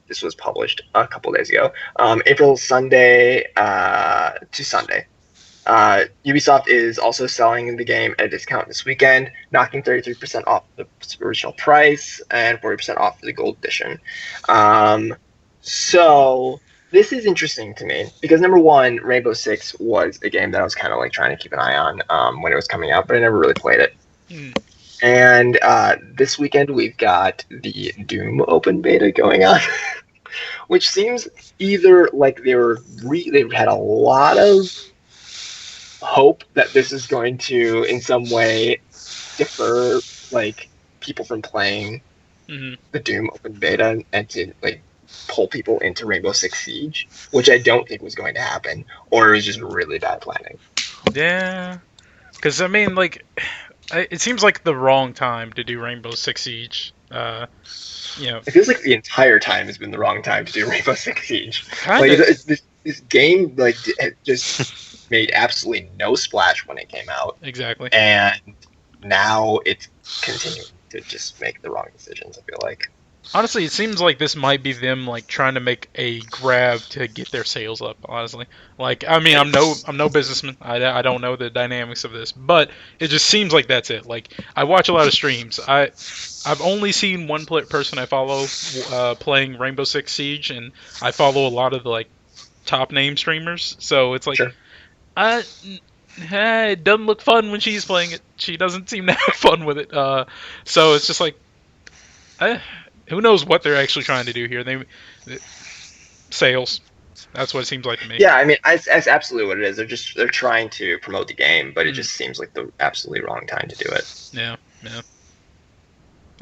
this was published a couple days ago, April Sunday to Sunday. Ubisoft is also selling the game at a discount this weekend, knocking 33% off the original price and 40% off the gold edition. So this is interesting to me because number one, Rainbow Six was a game that I was kind of like trying to keep an eye on when it was coming out, but I never really played it. Hmm. And this weekend we've got the Doom open beta going on, which seems either like they had a lot of hope that this is going to in some way defer like people from playing Hmm. the Doom open beta and to like pull people into Rainbow Six Siege, which I don't think was going to happen, or it was just really bad planning. Yeah. Because, I mean, like, it seems like the wrong time to do Rainbow Six Siege. You know, It feels like the entire time has been the wrong time to do Rainbow Six Siege. kind Like of. this game like just made absolutely no splash when it came out, Exactly. and now it's continuing to just make the wrong decisions. I feel like. Honestly, it seems like this might be them like trying to make a grab to get their sales up. Honestly, like I mean, I'm no businessman. I don't know the dynamics of this, but it just seems like that's it. Like I watch a lot of streams. I've only seen one person I follow playing Rainbow Six Siege, and I follow a lot of the like top name streamers. So it's like, Sure. uh, it doesn't look fun when she's playing it. She doesn't seem to have fun with it. So it's just like, who knows what they're actually trying to do here? Sales. That's what it seems like to me. Yeah, I mean, that's absolutely what it is. They're trying to promote the game, but it Mm. just seems like the absolutely wrong time to do it. Yeah.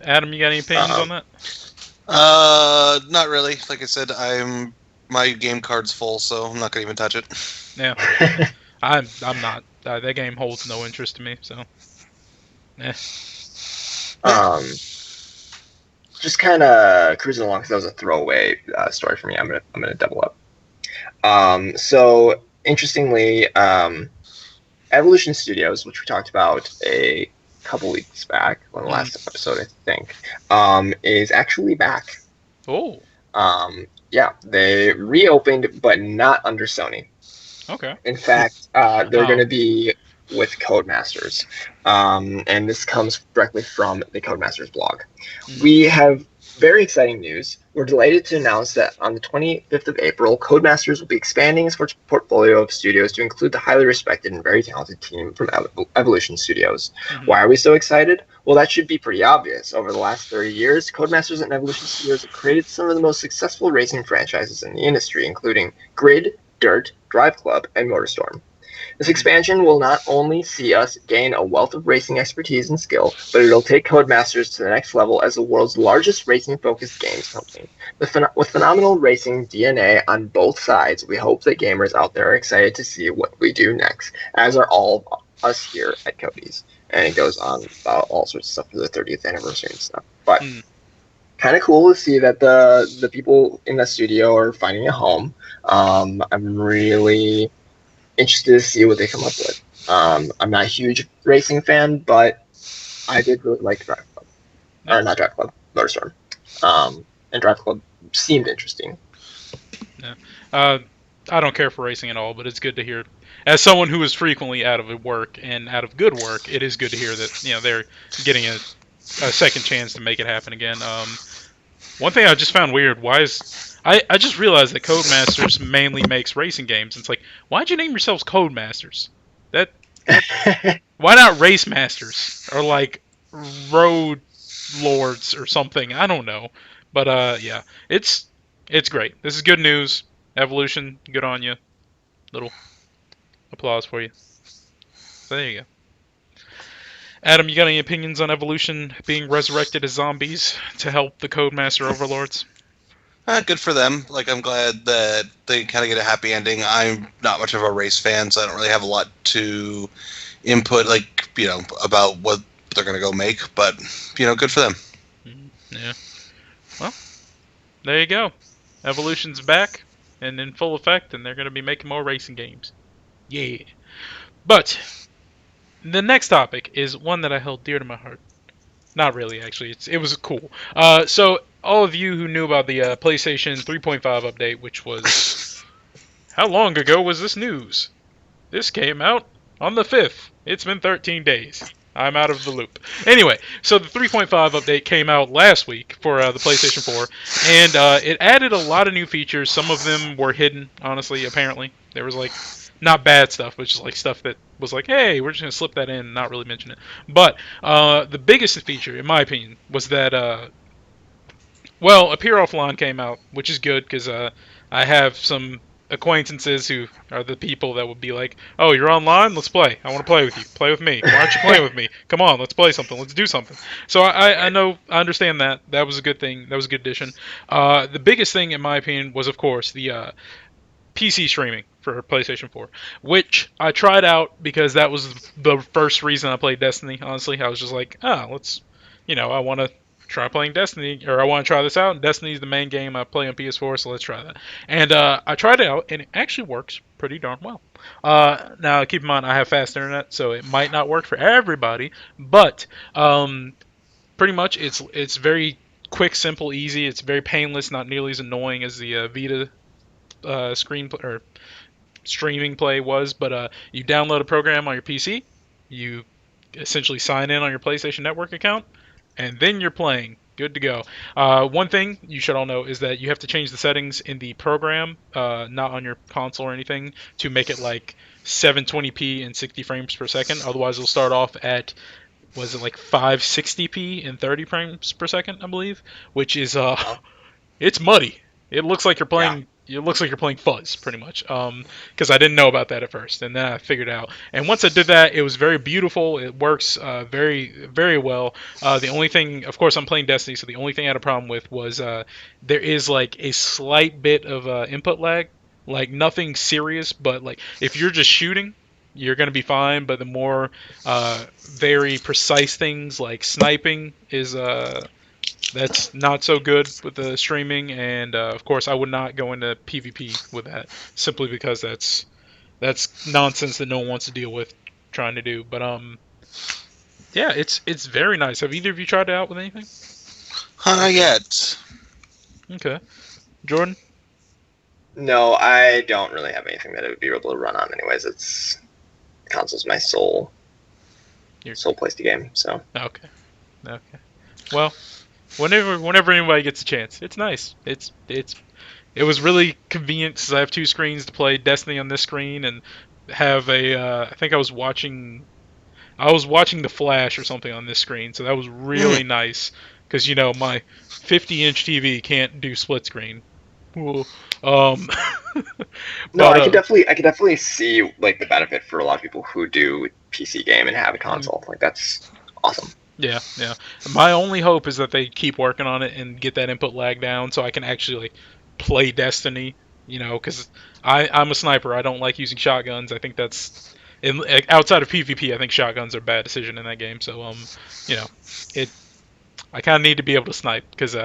Adam, you got any opinions on that? Not really. Like I said, my game card's full, so I'm not gonna even touch it. Yeah. I'm not. That game holds no interest to me. So. Just kind of cruising along because that was a throwaway story for me. I'm gonna double up. So interestingly, Evolution Studios, which we talked about a couple weeks back on the last episode, I think, is actually back. Oh. Yeah, they reopened, but not under Sony. Okay. In fact, they're Oh. going to be with Codemasters, and this comes directly from the Codemasters blog. Mhm. We have very exciting news. We're delighted to announce that on the 25th of April, Codemasters will be expanding its portfolio of studios to include the highly respected and very talented team from Evolution Studios. Mhm. Why are we so excited? Well, that should be pretty obvious. Over the last 30 years, Codemasters and Evolution Studios have created some of the most successful racing franchises in the industry, including Grid, Dirt, Drive Club, and MotorStorm. This expansion will not only see us gain a wealth of racing expertise and skill, but it'll take Codemasters to the next level as the world's largest racing-focused games company. With phenomenal racing DNA on both sides, we hope that gamers out there are excited to see what we do next, as are all of us here at Cody's. And it goes on about all sorts of stuff for the 30th anniversary and stuff. But kind of cool to see that the people in the studio are finding a home. I'm really interested to see what they come up with. I'm not a huge racing fan, but I did really like Drive Club. Or not Drive Club, MotorStorm. And Drive Club seemed interesting. I don't care for racing at all, but it's good to hear. As someone who is frequently out of work and out of good work, it is good to hear that they're getting a second chance to make it happen again. One thing I just found weird, I just realized that Codemasters mainly makes racing games. It's like, why'd you name yourselves Codemasters? Why not Race Masters or like Road Lords or something? I don't know, but yeah, it's great. This is good news. Evolution, good on you. Little applause for you. So there you go. Adam, you got any opinions on Evolution being resurrected as zombies to help the Codemaster overlords? Good for them. Like, I'm glad that they kind of get a happy ending. I'm not much of a race fan, so I don't really have a lot to input, like, about what they're going to go make. But, good for them. Yeah. Well, there you go. Evolution's back and in full effect, and they're going to be making more racing games. Yeah. But the next topic is one that I held dear to my heart. Not really, actually. It was cool. So all of you who knew about the PlayStation 3.5 update, which was how long ago was this news? This came out on the 5th. It's been 13 days. I'm out of the loop. Anyway, so the 3.5 update came out last week for the PlayStation 4, and it added a lot of new features. Some of them were hidden, honestly, apparently. There was, like, not bad stuff, but just, like, stuff that was like, hey, we're just going to slip that in and not really mention it. But the biggest feature, in my opinion, was that, Appear Offline came out, which is good, because I have some acquaintances who are the people that would be like, oh, you're online? Let's play. I want to play with you. Play with me. Why aren't you playing with me? Come on, let's play something. Let's do something. So I know, I understand that. That was a good thing. That was a good addition. The biggest thing, in my opinion, was, of course, the PC streaming for PlayStation 4, which I tried out because that was the first reason I played Destiny, honestly. I was just like, let's, I want to try playing Destiny, or I want to try this out, and Destiny's the main game I play on PS4, so let's try that. And I tried it out, and it actually works pretty darn well. Now, keep in mind, I have fast internet, so it might not work for everybody, but pretty much it's very quick, simple, easy. It's very painless, not nearly as annoying as the Vita or streaming play was, but you download a program on your PC, you essentially sign in on your PlayStation Network account, and then you're playing. Good to go. One thing you should all know is that you have to change the settings in the program, not on your console or anything, to make it like 720p and 60 frames per second. Otherwise, it'll start off at, was it like 560p and 30 frames per second, I believe, which is it's muddy. It looks like you're playing. Yeah. It looks like you're playing Fuzz, pretty much, because I didn't know about that at first, and then I figured it out. And once I did that, it was very beautiful. It works very, very well. The only thing, of course, I'm playing Destiny, so the only thing I had a problem with was there is like a slight bit of input lag, like nothing serious, but like if you're just shooting, you're going to be fine. But the more very precise things like sniping is that's not so good with the streaming, and of course I would not go into PvP with that, simply because that's nonsense that no one wants to deal with trying to do. But yeah, it's very nice. Have either of you tried it out with anything? Not yet. Okay. Jordan? No, I don't really have anything that it would be able to run on anyways. It's console's my sole place to game, so. Okay. Well, whenever anybody gets a chance, it's nice. It was really convenient because I have two screens to play Destiny on this screen and have I think I was watching The Flash or something on this screen, so that was really nice because my 50-inch TV can't do split screen. No, I could definitely see like the benefit for a lot of people who do PC game and have a console. Like that's awesome. Yeah. My only hope is that they keep working on it and get that input lag down so I can actually like play Destiny, because I'm a sniper. I don't like using shotguns. I think that's outside of PvP. I think shotguns are a bad decision in that game. So I kind of need to be able to snipe because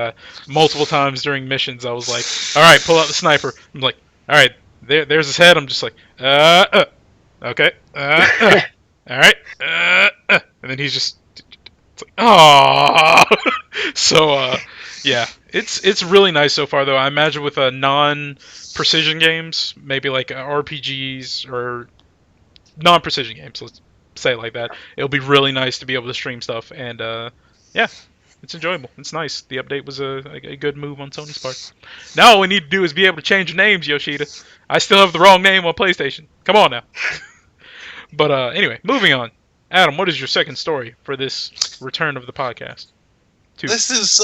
multiple times during missions I was like, all right, pull out the sniper. I'm like, all right, there's his head. I'm just like, okay, all right, and then he's just. Oh, so yeah, it's really nice so far though. I imagine with non-precision games, maybe like RPGs or non-precision games, let's say it like that, it'll be really nice to be able to stream stuff, and yeah, it's enjoyable. It's nice. The update was a good move on Sony's part. Now all we need to do is be able to change names, Yoshida. I still have the wrong name on PlayStation. Come on now. But anyway, moving on. Adam, what is your second story for this return of the podcast? This is,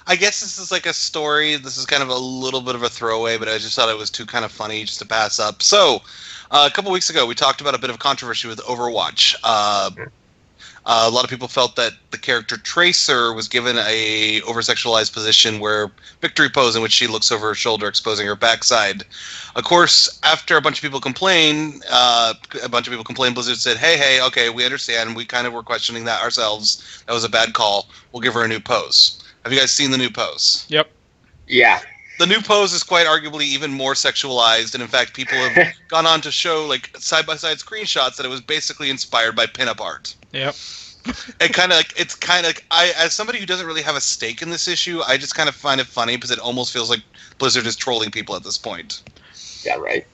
I guess this is like a story. This is kind of a little bit of a throwaway, but I just thought it was too kind of funny just to pass up. So, a couple weeks ago, we talked about a bit of controversy with Overwatch. A lot of people felt that the character Tracer was given a over-sexualized position where victory pose in which she looks over her shoulder, exposing her backside. Of course, after a bunch of people complained, Blizzard said, hey, okay, we understand. We kind of were questioning that ourselves. That was a bad call. We'll give her a new pose. Have you guys seen the new pose? Yep. Yeah. The new pose is quite arguably even more sexualized, and in fact, people have gone on to show like side-by-side screenshots that it was basically inspired by pinup art. Yep. I, as somebody who doesn't really have a stake in this issue, I just kind of find it funny because it almost feels like Blizzard is trolling people at this point. Yeah, right.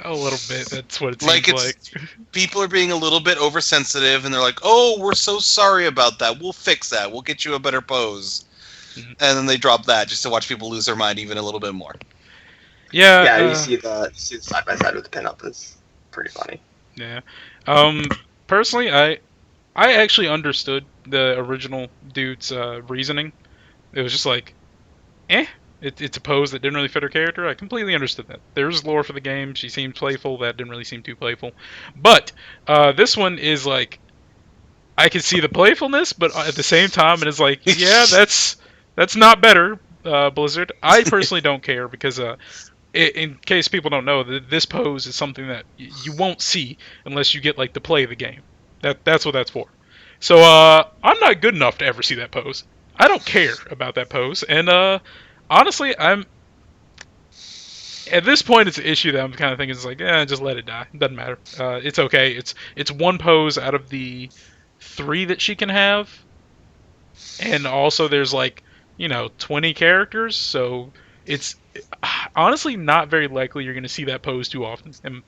A little bit. That's what it Like, seems like. people are being a little bit oversensitive, and they're like, "Oh, we're so sorry about that. We'll fix that. We'll get you a better pose." Mhm. And then they drop that just to watch people lose their mind even a little bit more. Yeah. Yeah, you see the side by side with the pinup. It's pretty funny. Yeah. Personally, I actually understood the original dude's reasoning. It was just like, eh. It's a pose that didn't really fit her character. I completely understood that. There's lore for the game. She seemed playful. That didn't really seem too playful. But this one is like, I can see the playfulness, but at the same time, it is like, yeah, that's not better, Blizzard. I personally don't care because, in case people don't know, this pose is something that you won't see unless you get like to play the game. That's what that's for. So I'm not good enough to ever see that pose. I don't care about that pose, and honestly, I'm at this point it's an issue that I'm kind of thinking is like, just let it die. It doesn't matter. It's okay. It's one pose out of the 3 that she can have, and also there's like 20 characters, so it's honestly not very likely you're going to see that pose too often. And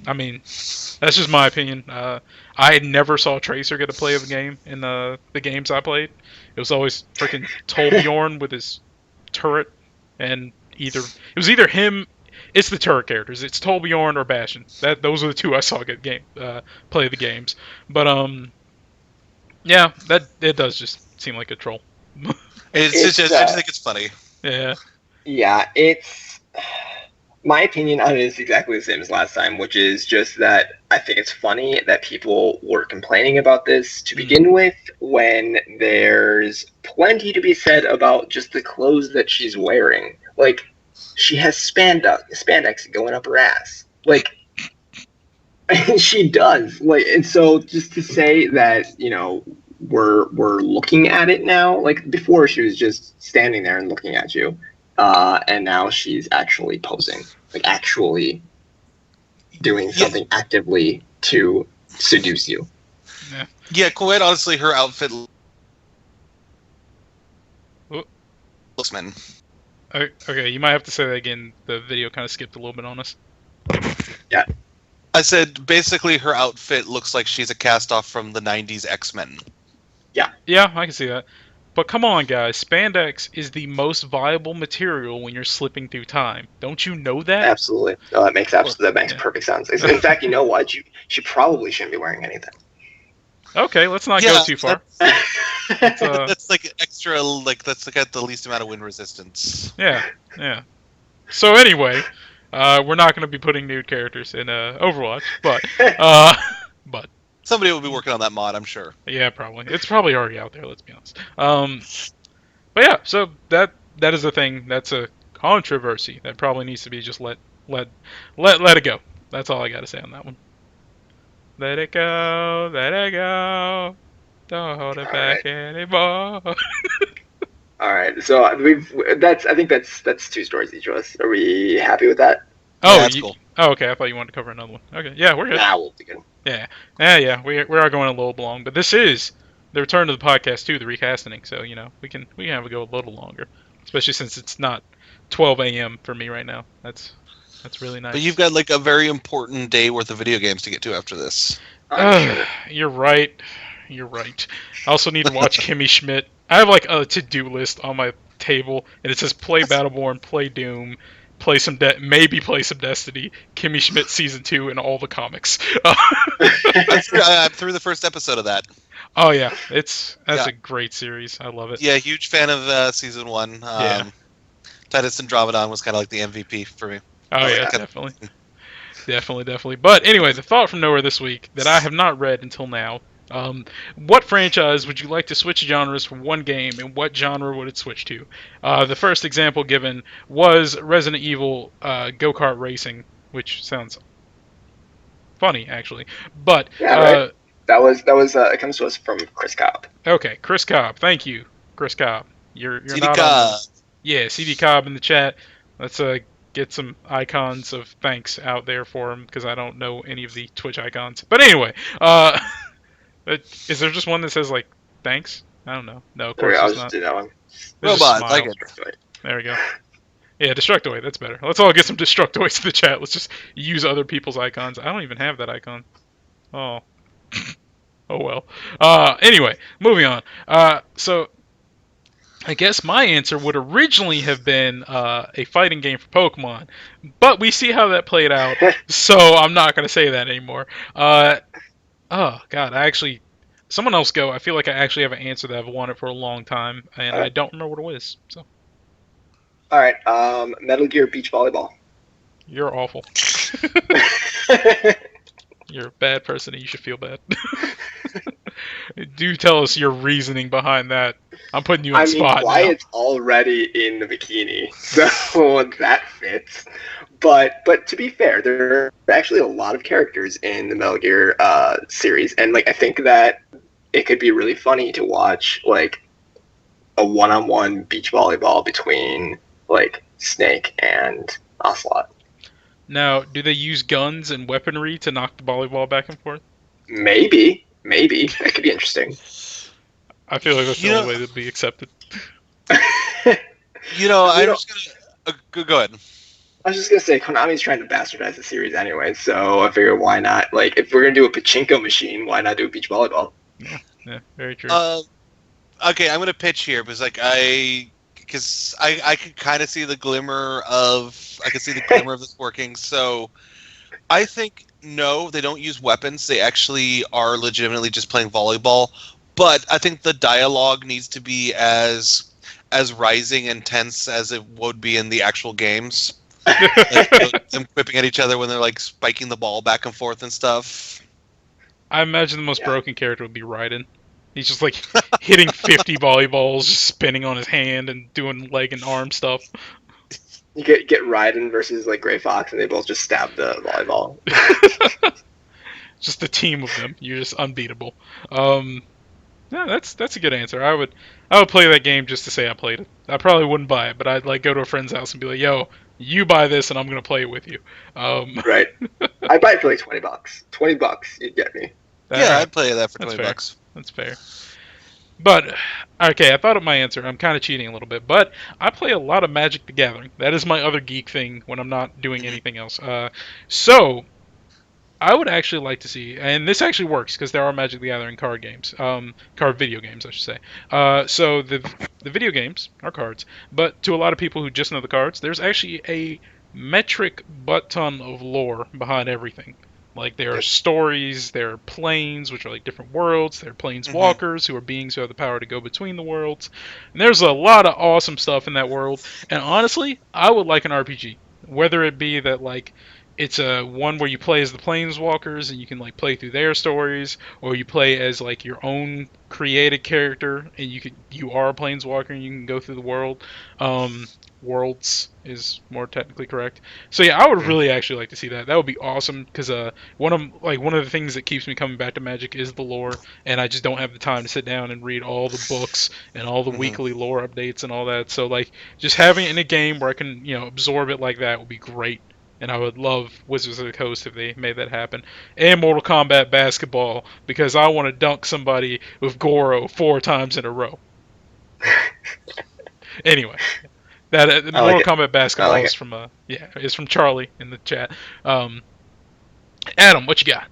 I mean, that's just my opinion. I never saw Tracer get to play the game in the games I played. It was always freaking Torbjorn with his turret, and it was either him. It's the turret characters. It's Torbjorn or Bastion. Those are the 2 I saw get play the games. But yeah, that it does just seem like a troll. I just think it's funny. Yeah. Yeah, it's my opinion on it is exactly the same as last time, which is just that I think it's funny that people were complaining about this to begin with, when there's plenty to be said about just the clothes that she's wearing. Like, she has spandex going up her ass. Like, she does. Like, and so just to say that, we're looking at it now. Like, before she was just standing there and looking at you. And now she's actually posing, like actually doing something actively to seduce you. Yeah, quite honestly, her outfit looks men. Okay, you might have to say that again. The video kind of skipped a little bit on us. Yeah. I said basically her outfit looks like she's a cast off from the 90s X-Men. Yeah, I can see that. But come on, guys, spandex is the most viable material when you're slipping through time. Don't you know that? Absolutely. No, that makes perfect sense. In fact, you know what? She probably shouldn't be wearing anything. Okay, let's not go too far. That's like extra, like that's like at the least amount of wind resistance. Yeah. So anyway, we're not going to be putting nude characters in Overwatch, but somebody will be working on that mod, I'm sure. Yeah, probably. It's probably already out there. Let's be honest. But yeah, so that is a thing. That's a controversy that probably needs to be just let it go. That's all I got to say on that one. Let it go, let it go. Don't hold it back anymore. All right, so I think that's 2 stories each of us. Are we happy with that? Oh, yeah, that's cool. Oh, okay. I thought you wanted to cover another one. Okay, yeah, we're good. Nah, we'll be good. Yeah. We are going a little long, but this is the return to the podcast too, the Re-Castening. So we can have it go a little longer, especially since it's not 12 a.m. for me right now. That's really nice. But you've got like a very important day worth of video games to get to after this. You're right. I also need to watch Kimmy Schmidt. I have like a to-do list on my table, and it says play Battleborn, play Doom, play some Destiny, Kimmy Schmidt season 2, and all the comics. I'm through the first episode of that. Oh yeah, that's a great series. I love it. Yeah, huge fan of season 1. Titus Andromedon was kind of like the MVP for me. Oh yeah, definitely. But anyway, the thought from nowhere this week that I have not read until now. What franchise would you like to switch genres for one game, and what genre would it switch to? The first example given was Resident Evil Go-Kart Racing, which sounds funny actually. But right. That was it comes to us from Chris Cobb. Okay, Chris Cobb. Thank you, Chris Cobb. You're CD not Cobb. Yeah, CD Cobb in the chat. Let's get some icons of thanks out there for him, because I don't know any of the Twitch icons. But anyway, is there just one that says like thanks? I don't know. No, of course I'll it's just not. do that one. There's Robots, I get There we go. Yeah, Destructoid, that's better. Let's all get some Destructoids in the chat. Let's just use other people's icons. I don't even have that icon. Oh. Oh well. Anyway, moving on. So I guess my answer would originally have been a fighting game for Pokemon, but we see how that played out, so I'm not gonna say that anymore. Oh God, someone else go. I feel like I actually have an answer that I've wanted for a long time, and I don't remember what it was. So All right. Metal Gear Beach Volleyball. you're awful. You're a bad person, and you should feel bad. Do tell us your reasoning behind that. I'm putting you on the spot now. Wyatt's already in the bikini, so that fits. But to be fair, there are actually a lot of characters in the Metal Gear series, and like I think that it could be really funny to watch like a one-on-one beach volleyball between like Snake and Ocelot. Now, do they use guns and weaponry to knock the volleyball back and forth? Maybe that could be interesting. I feel like that's the only way to be accepted. I'm just gonna go ahead. I was just gonna say Konami's trying to bastardize the series anyway, so I figured why not? Like, if we're gonna do a pachinko machine, why not do beach volleyball? Yeah, very true. Okay, I'm gonna pitch here because I could kind of see the glimmer of this working. So I think no, they don't use weapons. They actually are legitimately just playing volleyball. But I think the dialogue needs to be as rising and tense as it would be in the actual games. Like, them quipping at each other when they're like spiking the ball back and forth and stuff. I imagine the most broken character would be Raiden. He's just like hitting 50 volleyballs, just spinning on his hand and doing leg and arm stuff. You get Raiden versus like Gray Fox, and they both just stab the volleyball. Just a team of them. You're just unbeatable. Yeah, that's a good answer. I would play that game just to say I played it. I probably wouldn't buy it, but I'd like go to a friend's house and be like, "Yo, you buy this, and I'm gonna play it with you." Right. I'd buy it for like $20. $20, you'd get me. Yeah, I'd play that for $20. That's fair. But, okay, I thought of my answer. I'm kind of cheating a little bit. But I play a lot of Magic the Gathering. That is my other geek thing when I'm not doing anything else. So, I would actually like to see, and this actually works because there are Magic the Gathering card games. Card video games, I should say. So, the video games are cards. But to a lot of people who just know the cards, there's actually a metric butt ton of lore behind everything. Like, there are stories, there are planes, which are like different worlds, there are planeswalkers, who are beings who have the power to go between the worlds. And there's a lot of awesome stuff in that world. And honestly, I would like an RPG. Whether it be that, like, it's a one where you play as the planeswalkers and you can, like, play through their stories, or you play as, like, your own created character and you are a planeswalker and you can go through the world. Worlds is more technically correct. So yeah, I would really actually like to see that. That would be awesome because one of the things that keeps me coming back to Magic is the lore, and I just don't have the time to sit down and read all the books and all the weekly lore updates and all that. So like just having it in a game where I can absorb it like that would be great. And I would love Wizards of the Coast if they made that happen. And Mortal Kombat Basketball because I want to dunk somebody with Goro 4 times in a row. Anyway. That Mortal Kombat Basketball is from Charlie in the chat. Adam, what you got?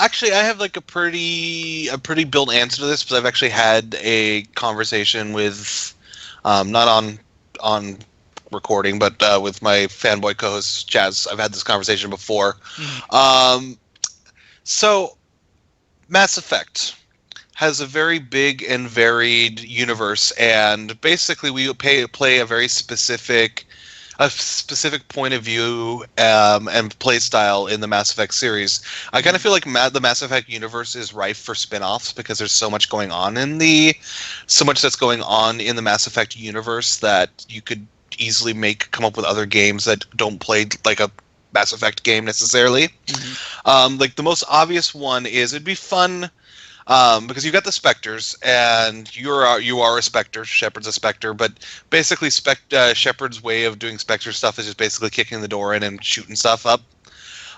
Actually, I have like a pretty built answer to this because I've actually had a conversation with, not on recording, but with my fanboy co-host Jazz. I've had this conversation before. So, Mass Effect has a very big and varied universe, and basically we play a very specific point of view and play style in the Mass Effect series. I kind of feel like the Mass Effect universe is rife for spin-offs because there's so much that's going on in the Mass Effect universe that you could easily come up with other games that don't play like a Mass Effect game necessarily. Like the most obvious one is it'd be fun. Because you've got the Spectres, and you are a Spectre. Shepard's a Spectre, but basically, Shepard's way of doing Spectre stuff is just basically kicking the door in and shooting stuff up.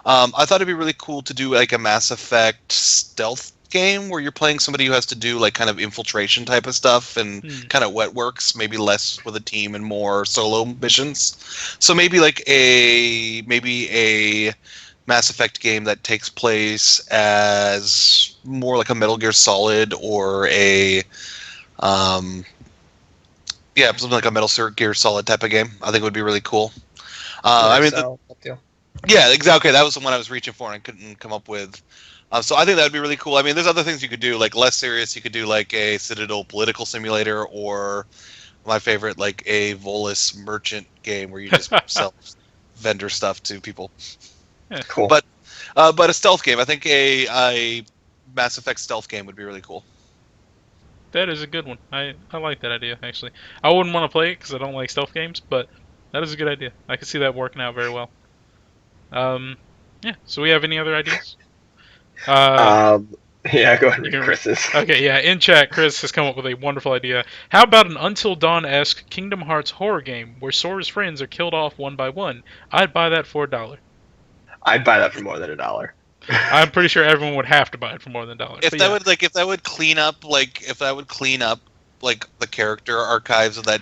I thought it'd be really cool to do like a Mass Effect stealth game where you're playing somebody who has to do like kind of infiltration type of stuff and kind of wet works, maybe less with a team and more solo missions. So maybe a Mass Effect game that takes place as more like a Metal Gear Solid or a something like a Metal Gear Solid type of game. I think it would be really cool. Yeah, exactly. That was the one I was reaching for and I couldn't come up with. So I think that would be really cool. I mean, there's other things you could do, like less serious. You could do like a Citadel political simulator, or my favorite, like a Volus merchant game where you just sell vendor stuff to people. Yeah. Cool. But a stealth game. I think a Mass Effect stealth game would be really cool. That is a good one. I like that idea, actually. I wouldn't want to play it because I don't like stealth games, but that is a good idea. I can see that working out very well. Yeah, so we have any other ideas? Yeah, go ahead with Chris's. Okay, yeah, in chat, Chris has come up with a wonderful idea. How about an Until Dawn-esque Kingdom Hearts horror game where Sora's friends are killed off one by one? I'd buy that for $1. I'd buy that for more than $1. I'm pretty sure everyone would have to buy it for more than $1. If that would clean up the character archives of that,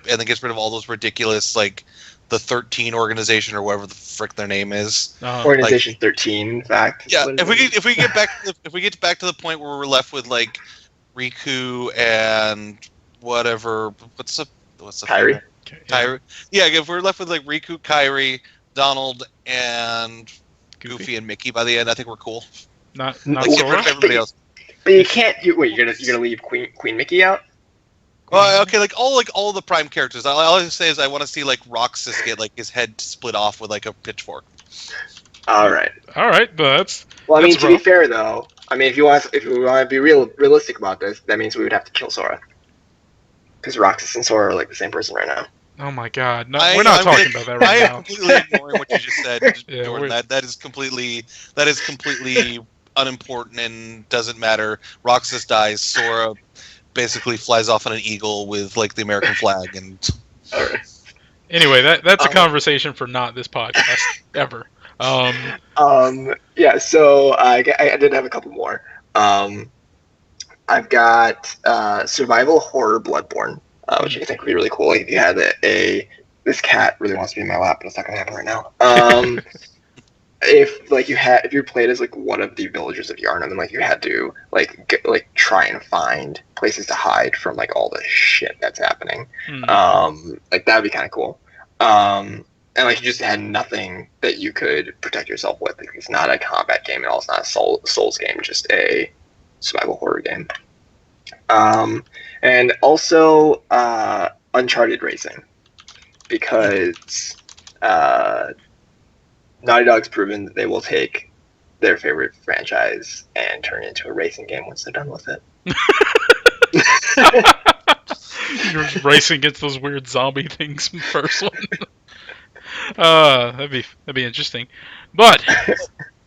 and then gets rid of all those ridiculous like the 13 organization or whatever the frick their name is. Organization 13, in fact. Yeah, if we get back to the point where we're left with like Riku and whatever, what's the Kairi. Kairi. Yeah, if we're left with like Riku, Kairi, Donald, and Goofy and Mickey by the end, I think we're cool. Not Like, Sora. Everybody else. But you can't. You're gonna leave Queen Mickey out? Well, okay, like all the prime characters. All I say is I want to see like Roxas get like his head split off with like a pitchfork. All right. But that's... Well, I mean, that's to be fair though, I mean, if we want to be realistic about this, that means we would have to kill Sora, because Roxas and Sora are like the same person right now. Oh my God! No, we're not talking about that right now. I now. am completely ignoring what you just said, Yeah, Jordan. That is completely unimportant and doesn't matter. Roxas dies. Sora basically flies off on an eagle with like the American flag, and All right. Anyway, that's a conversation for not this podcast ever. Yeah. So I did have a couple more. I've got survival horror Bloodborne, which I think would be really cool. If you had this cat really wants to be in my lap, but it's not gonna happen right now. If you played as like one of the villagers of Yharnam, and like you had to try and find places to hide from like all the shit that's happening, like that'd be kind of cool. And like you just had nothing that you could protect yourself with. Like, it's not a combat game at all. It's not a Souls game. Just a survival horror game. And also Uncharted Racing, because Naughty Dog's proven that they will take their favorite franchise and turn it into a racing game once they're done with it. You're just racing against those weird zombie things in the first one. That'd be interesting. But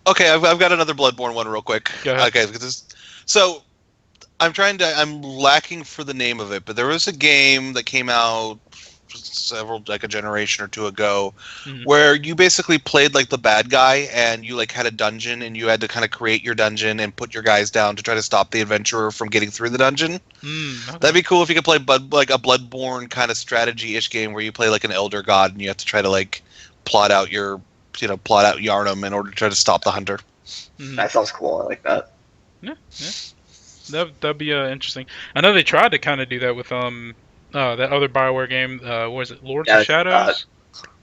okay, I've got another Bloodborne one real quick. Go ahead. Okay, so I'm lacking for the name of it, but there was a game that came out a generation or two ago, where you basically played like the bad guy, and you like had a dungeon, and you had to kind of create your dungeon and put your guys down to try to stop the adventurer from getting through the dungeon. Okay. That'd be cool if you could play like a Bloodborne kind of strategy-ish game where you play like an elder god, and you have to try to like plot out Yharnam in order to try to stop the hunter. That sounds cool. I like that. Yeah. That'd be interesting. I know they tried to kind of do that with that other BioWare game. What was it? Lords of Shadows?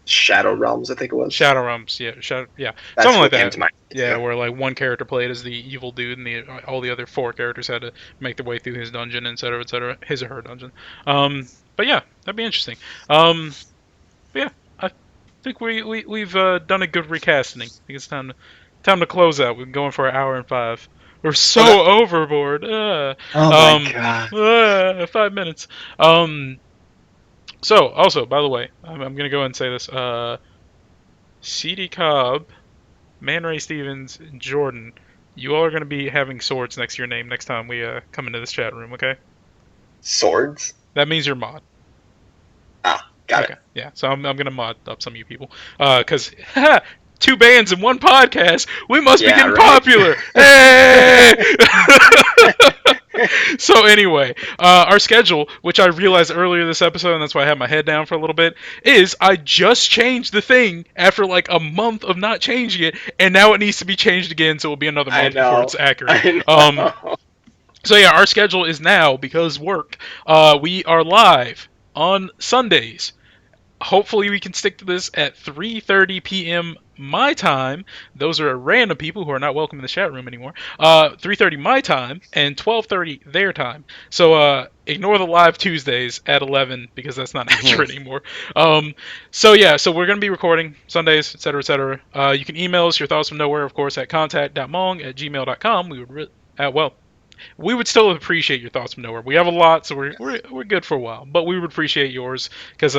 Shadow Realms, I think it was. Shadow Realms, yeah. That's Something like that. Yeah, where like one character played as the evil dude, and all the other 4 characters had to make their way through his dungeon, etc., etc. His or her dungeon. But yeah, that'd be interesting. But yeah, I think we've done a good recastening. I think it's time to close out. We've been going for 1 hour and 5. We're so overboard. Oh my god. 5 minutes. So, also, by the way, I'm going to go ahead and say this. CD Cobb, Man Ray Stevens, and Jordan, you all are going to be having swords next to your name next time we come into this chat room, okay? Swords? That means you're mod. Ah, got it. Yeah, so I'm going to mod up some of you people. Because 2 bands in 1 podcast. We must be Yeah, getting right. popular. Hey! So anyway, our schedule, which I realized earlier this episode, and that's why I had my head down for a little bit, is I just changed the thing after like a month of not changing it, and now it needs to be changed again, so it'll be another I month before know. it's accurate. I know. So yeah, our schedule is now, because work, we are live on Sundays. Hopefully we can stick to this at 3:30 p.m. my time. Those are random people who are not welcome in the chat room anymore. 3:30 my time and 12:30 their time. So ignore the live Tuesdays at 11 because that's not accurate anymore. So yeah, so we're gonna be recording Sundays, etc., etc. You can email us your thoughts from nowhere, of course, at contact.mong@gmail.com. We would still appreciate your thoughts from nowhere. We have a lot, so we're good for a while. But we would appreciate yours because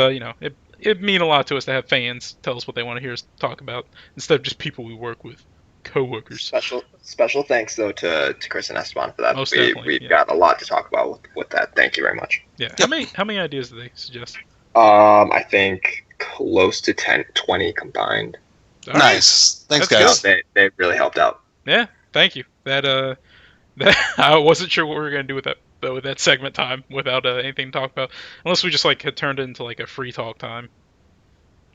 it mean a lot to us to have fans tell us what they want to hear us talk about instead of just people we work with, coworkers. Special thanks though to Chris and Esteban for that. Most definitely, We've got a lot to talk about with that. Thank you very much. Yeah. How many ideas do they suggest? I think close to 10, 20 combined. All right. Nice. Thanks, That's guys. They really helped out. Yeah. Thank you. That I wasn't sure what we were gonna do with that segment time without anything to talk about, unless we just like had turned it into like a free talk time.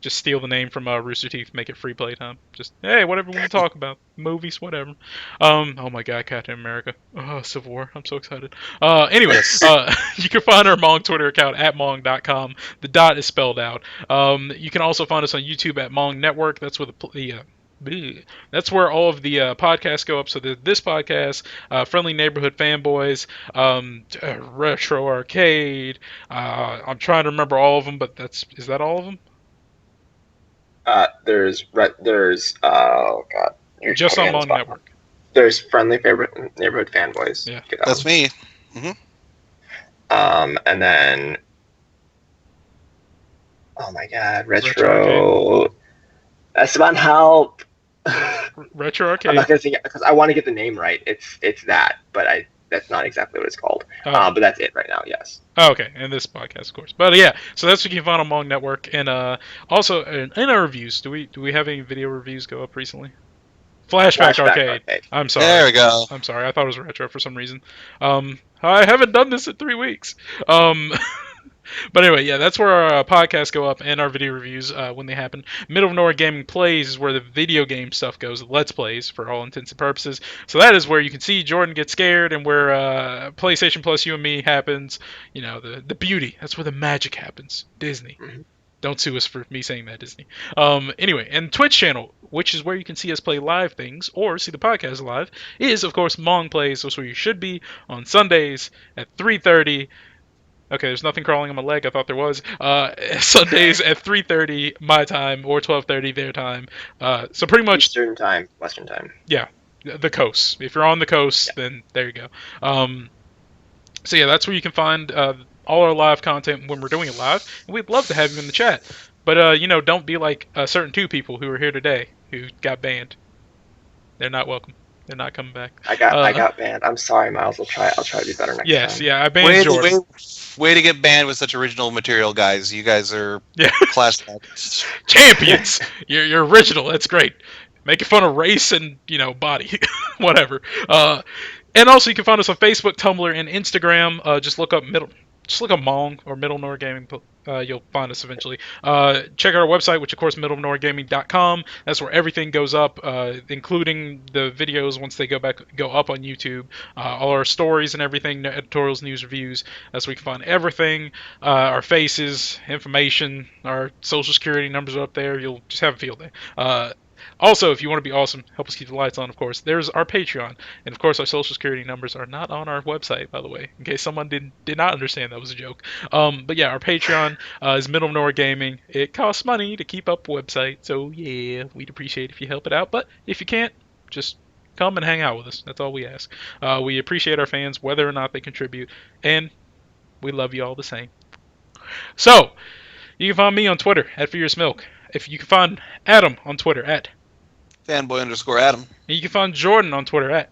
Just steal the name from Rooster Teeth, make it free play time. Just hey, whatever we want to talk about, movies, whatever. Oh my God, Captain America, Civil War. I'm so excited. Anyway, you can find our Mong Twitter account at mong.com. The dot is spelled out. You can also find us on YouTube at Mong Network. That's where that's where all of the podcasts go up. So this podcast, Friendly Neighborhood Fanboys, Retro Arcade. I'm trying to remember all of them, but is that all of them? There's oh god. You're Just putting on me the Mong spot. Network. There's Friendly Favorite Neighborhood Fanboys. Yeah. That's me. And then oh my god, Retro Esteban, help. Retro I'm Arcade. not gonna say because I want to get the name right. It's that, but that's not exactly what it's called. Oh. But that's it right now. Yes. Oh, okay, and this podcast, of course. But yeah, so that's what you can find on Mong Network, and also in our reviews. Do we have any video reviews go up recently? Flashback Arcade. I'm sorry. There we go. I'm sorry. I thought it was retro for some reason. I haven't done this in 3 weeks. But anyway, yeah, that's where our podcasts go up and our video reviews when they happen. Middle of Nowhere Gaming Plays is where the video game stuff goes, the Let's Plays for all intents and purposes. So that is where you can see Jordan get scared and where PlayStation Plus You and Me happens. You know, the beauty. That's where the magic happens. Disney. Mhm. Don't sue us for me saying that, Disney. Anyway, and Twitch channel, which is where you can see us play live things or see the podcast live, is, of course, Mong Plays. That's where you should be on Sundays at 3:30. Okay, there's nothing crawling on my leg. I thought there was. Sundays at 3:30 my time or 12:30 their time. So pretty much Eastern time, Western time. the coast. If you're on the coast, then there you go. So yeah, that's where you can find all our live content when we're doing it live. And we'd love to have you in the chat. But don't be like certain 2 people who are here today who got banned. They're not welcome. They're not coming back. I got banned. I'm sorry, Miles. I'll try to do better next time. Yes, yeah, I banned Jordan. Way to get banned with such original material, guys. You guys are class champions. You're original. That's great. Making fun of race and body, whatever. And also you can find us on Facebook, Tumblr, and Instagram. Just look up Mong or Middle Nor Gaming. You'll find us eventually. Check out our website, which of course middleofnorgaming.com. That's where everything goes up, including the videos once they go up on YouTube. All our stories and everything, editorials, news, reviews. That's where you can find everything. Our faces, information, our social security numbers are up there. You'll just have a field day. Also, if you want to be awesome, help us keep the lights on, of course, there's our Patreon. And, of course, our social security numbers are not on our website, by the way, in case someone did not understand that was a joke. But, yeah, our Patreon is Middle of Nowhere Gaming. It costs money to keep up a website, so, yeah, we'd appreciate if you help it out. But if you can't, just come and hang out with us. That's all we ask. We appreciate our fans, whether or not they contribute, and we love you all the same. So, you can find me on Twitter, at FuriousMilk. If you can find Adam on Twitter, at fanboy_Adam. And you can find Jordan on Twitter at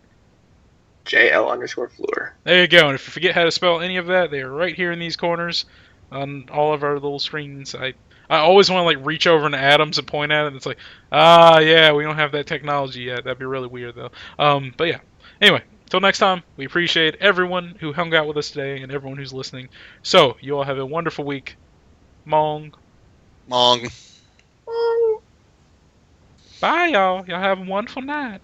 JL_Fleur. There you go. And if you forget how to spell any of that, they are right here in these corners on all of our little screens. I I always want to like reach over into Adams and point at it. And it's like, yeah, we don't have that technology yet. That'd be really weird though. But yeah. Anyway, until next time, we appreciate everyone who hung out with us today and everyone who's listening. So you all have a wonderful week. Mong. Mong. Bye, y'all. Y'all have a wonderful night.